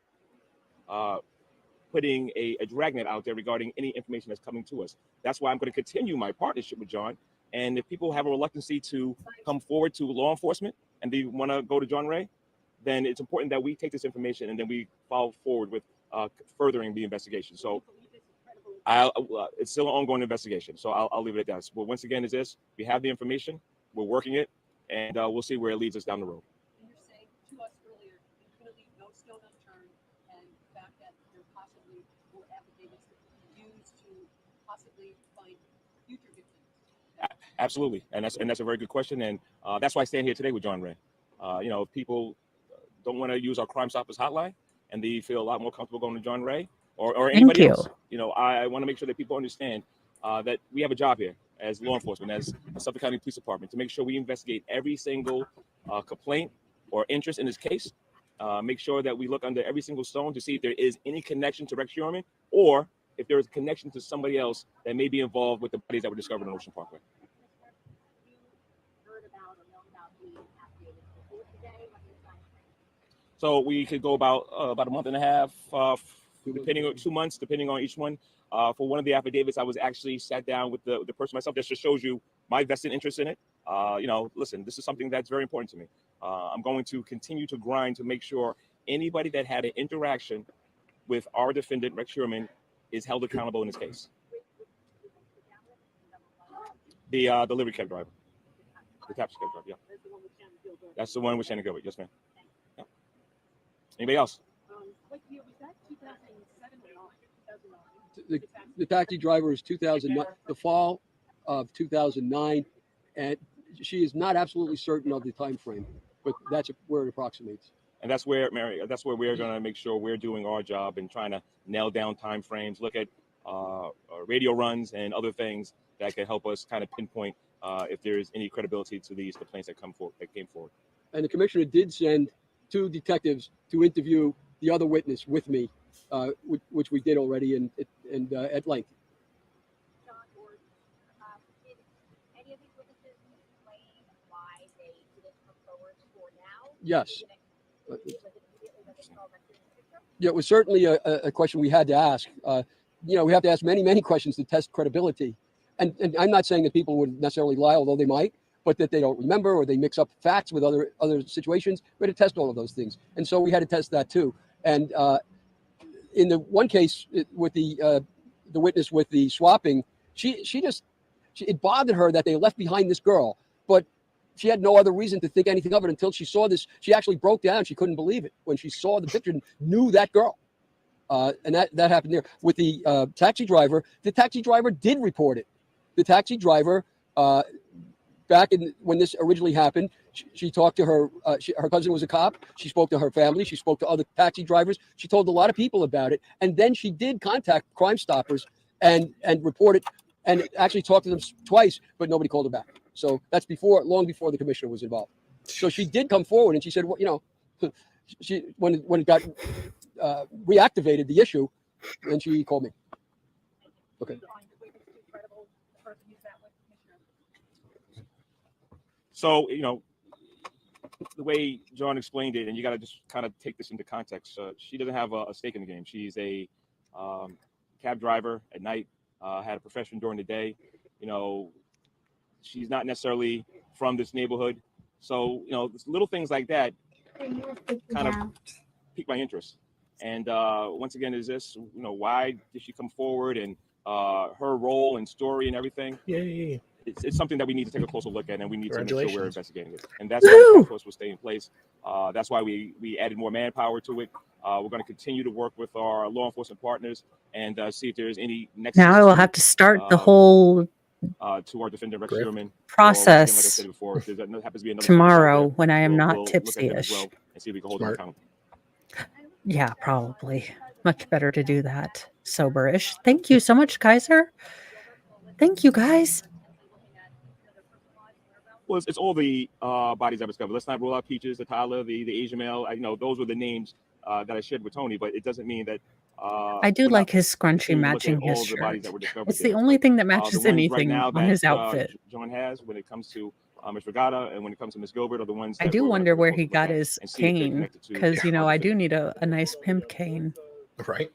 Putting a dragnet out there regarding any information that's coming to us. That's why I'm going to continue my partnership with John. And if people have a reluctancy to come forward to law enforcement and they want to go to John Ray, then it's important that we take this information and then we follow forward with furthering the investigation. So it's still an ongoing investigation. So I'll leave it at that. But once again, is this: we have the information, we're working it, and we'll see where it leads us down the road. And you're saying to us earlier, you couldn't leave no stone unturned, and the fact that there possibly were affidavits that could be used to possibly find future victims. Absolutely, and that's a very good question, and that's why I stand here today with John Ray. If people don't want to use our Crime Stoppers hotline and they feel a lot more comfortable going to John Ray or anybody else, I want to make sure that people understand that we have a job here as law enforcement, as the Suffolk County Police Department, to make sure we investigate every single complaint or interest in this case. Make sure that we look under every single stone to see if there is any connection to Rex Heuermann, or if there is a connection to somebody else that may be involved with the bodies that were discovered on Ocean Parkway. So we could go about a month and a half, depending on 2 months, depending on each one. For one of the affidavits, I was actually sat down with the person myself. That just shows you my vested interest in it. Listen, this is something that's very important to me. I'm going to continue to grind to make sure anybody that had an interaction with our defendant, Rex Heuermann, is held accountable in this case. The delivery cab driver. The taxi cab driver, yeah. That's the one with Shannon Gilbert. Yes, ma'am. Yeah. Anybody else? What year was that? 2007 or 2009? The taxi driver is 2009, the fall of 2009, and she is not absolutely certain of the time frame, but that's where it approximates. And that's where, Mary, that's where we're going to make sure we're doing our job and trying to nail down time frames, look at radio runs and other things that can help us kind of pinpoint if there is any credibility to these complaints that came forward. And the commissioner did send 2 detectives to interview the other witness with me, which we did already and at length. John, did any of these witnesses explain why they didn't come forward for now? Yes. Yeah, it was certainly a question we had to ask. We have to ask many questions to test credibility. And I'm not saying that people would necessarily lie, although they might, but that they don't remember or they mix up facts with other situations. We had to test all of those things. And so we had to test that too. And in the one case with the witness with the swapping, it bothered her that they left behind this girl, but she had no other reason to think anything of it until she saw this. She actually broke down. She couldn't believe it when she saw the picture and knew that girl. And that happened there. With the taxi driver, the taxi driver did report it. The taxi driver, back when this originally happened, she talked to her cousin was a cop. She spoke to her family. She spoke to other taxi drivers. She told a lot of people about it. And then she did contact Crime Stoppers and report it and actually talked to them twice, but nobody called her back. So that's long before the commissioner was involved. So she did come forward and she said, well, when it got reactivated, the issue, and she called me. Okay. So, the way John explained it, and you got to just kind of take this into context. She doesn't have a stake in the game. She's a cab driver at night, had a profession during the day. She's not necessarily from this neighborhood. So, little things like that kind of pique my interest. And once again, is this, why did she come forward and her role and story and everything? Yeah. it's something that we need to take a closer look at, and we need to make sure we're Congratulations. investigating it. And that's why the task force will stay in place. That's why we added more manpower to it. We're going to continue to work with our law enforcement partners and see if there's any nexus Now I will have to start the whole to our defendant Rex Griff. Sherman. Or once again, like I process said before, if there happens to be another tomorrow service out when I there, am not we'll look at him as tipsy-ish. well and see if we can hold him Smart. accountable. Yeah, probably. Much better to do that soberish. Thank you so much, Kaiser. Thank you, guys. Well, it's all the bodies that were discovered. Let's not rule out Peaches, the Tyler, the Asian male. Those were the names that I shared with Tony, but it doesn't mean that I do we're not like his scrunchy continuing to look at matching his all the bodies shirt. that were discovered It's the there. only But, thing that the matches ones right anything now on that his outfit. John has when it comes to Ms. Regatta and when it comes to Ms. Gilbert are the ones I that do we're going wonder to where take a he closer look got at his and see if they're cane, connected to because our I do defendant. need a nice pimp cane. Right.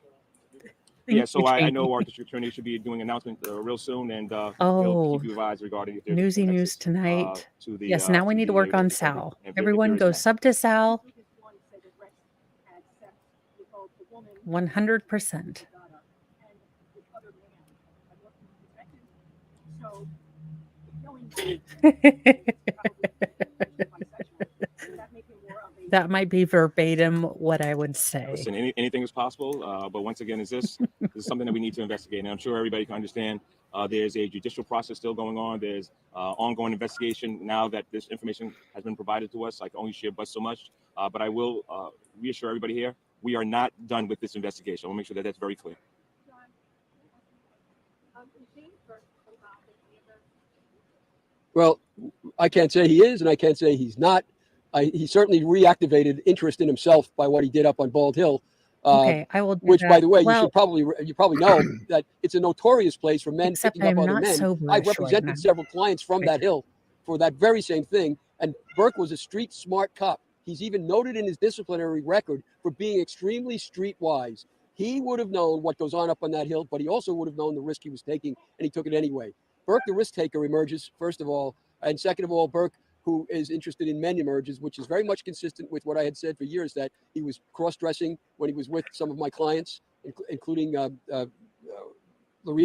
Yeah, Thank so you, I Jamie. know our district attorney should be doing an announcement real soon, and he'll Oh, keep you advised regarding if there's a newsy news nexus tonight. to the Yes, now we to need to the work on alleged discovery, Sal. if Everyone there is go a nexus. sub to Sal. Witness one said that Rex had sex with both the woman 100%. and the other man. And what he detected. So knowing that probably bisexual, does that make him more of a That might be verbatim what I would say. Listen, anything is possible, but once again, this is something that we need to investigate, and I'm sure everybody can understand. There's a judicial process still going on. There's ongoing investigation now that this information has been provided to us. I can only share but so much, but I will reassure everybody here, we are not done with this investigation. I want to make sure that that's very clear. Well, I can't say he is, and I can't say he's not. He certainly reactivated interest in himself by what he did up on Bald Hill. Okay, I will do Which, by that. the way, Well, you probably know that it's a notorious place for men except picking up I'm other not men. I've soberish right represented now. several clients from that hill for that very same thing. And Burke was a street smart cop. He's even noted in his disciplinary record for being extremely streetwise. He would have known what goes on up on that hill, but he also would have known the risk he was taking, and he took it anyway. Burke, the risk taker, emerges, first of all. And second of all, Burke, who is interested in men, emerges, which is very much consistent with what I had said for years, that he was cross-dressing when he was with some of my clients, including Loretta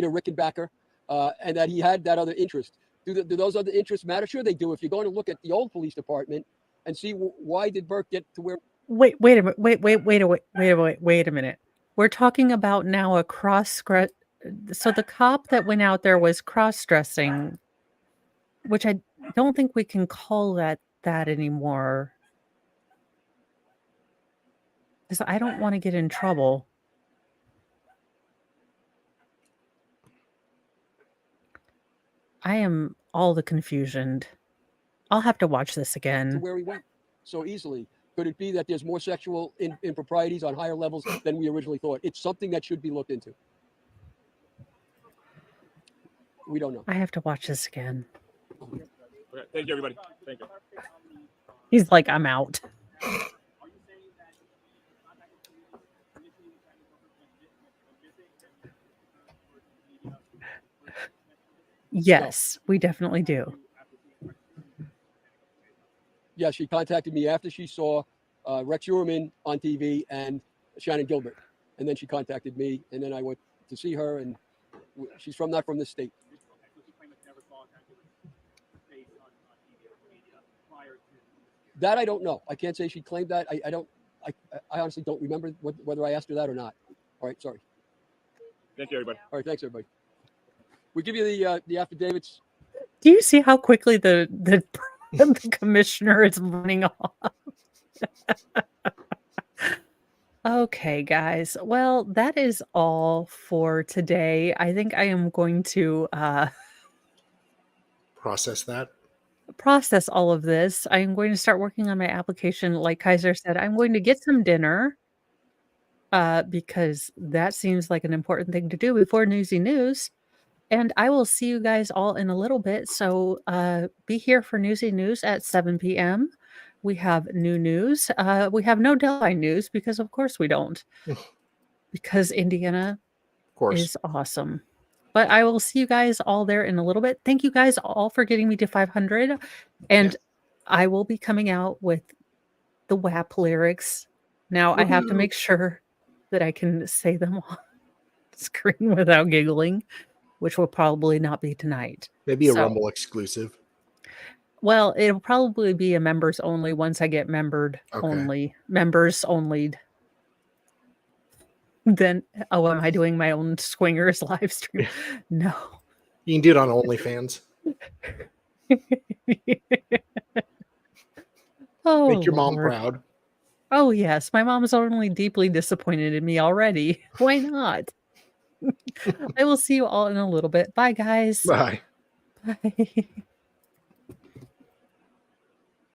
Rickenbacker, and that he had that other interest. Do those other interests matter? Sure they do. If you're going to look at the old police department and see why did Burke get to where... Wait a minute. Wait a minute. We're talking about now a so the cop that went out there was cross-dressing, which I don't think we can call that anymore, because I don't want to get in trouble. I am all the confusioned. I'll have to watch this to again. where he went so easily. Could it be that there's more sexual improprieties on higher levels than we originally thought? It's something that should be looked into. We don't know. I have to watch this again. Okay, thank you, everybody. Thank you. He's like, I'm out. Yes, we definitely do. Yeah, she contacted me after she saw Rex Uhrman on TV and Shannon Gilbert. And then she contacted me, and then I went to see her, and she's not from this state. That I don't know. I can't say she claimed that. I honestly don't remember whether I asked her that or not. All right, sorry. Thank you, everybody. All right, thanks, everybody. We give you the affidavits. Do you see how quickly the commissioner is running off? Okay, guys. Well, that is all for today. I think I am going to Process that. process all of this. I am going to start working on my application. Like Kaiser said, I'm going to get some dinner because that seems like an important thing to do before Newsy News. And I will see you guys all in a little bit. So be here for Newsy News at 7 p.m. We have new news. We have no deadline news because, of course, we don't. Because Indiana Of course. is awesome. But I will see you guys all there in a little bit. Thank you guys all for getting me to 500. And I will be coming out with the WAP lyrics. Now I have to make sure that I can say them on screen without giggling. which will probably not be tonight. Maybe a So- Rumble exclusive. Well, it'll probably be a members only once I get members only. Then, oh, am I doing my own swingers live stream? No. You can do it on OnlyFans. Oh, Make your mom Lord. proud. Oh, yes. My mom's only deeply disappointed in me already. Why not? I will see you all in a little bit. Bye, guys. Bye. Bye.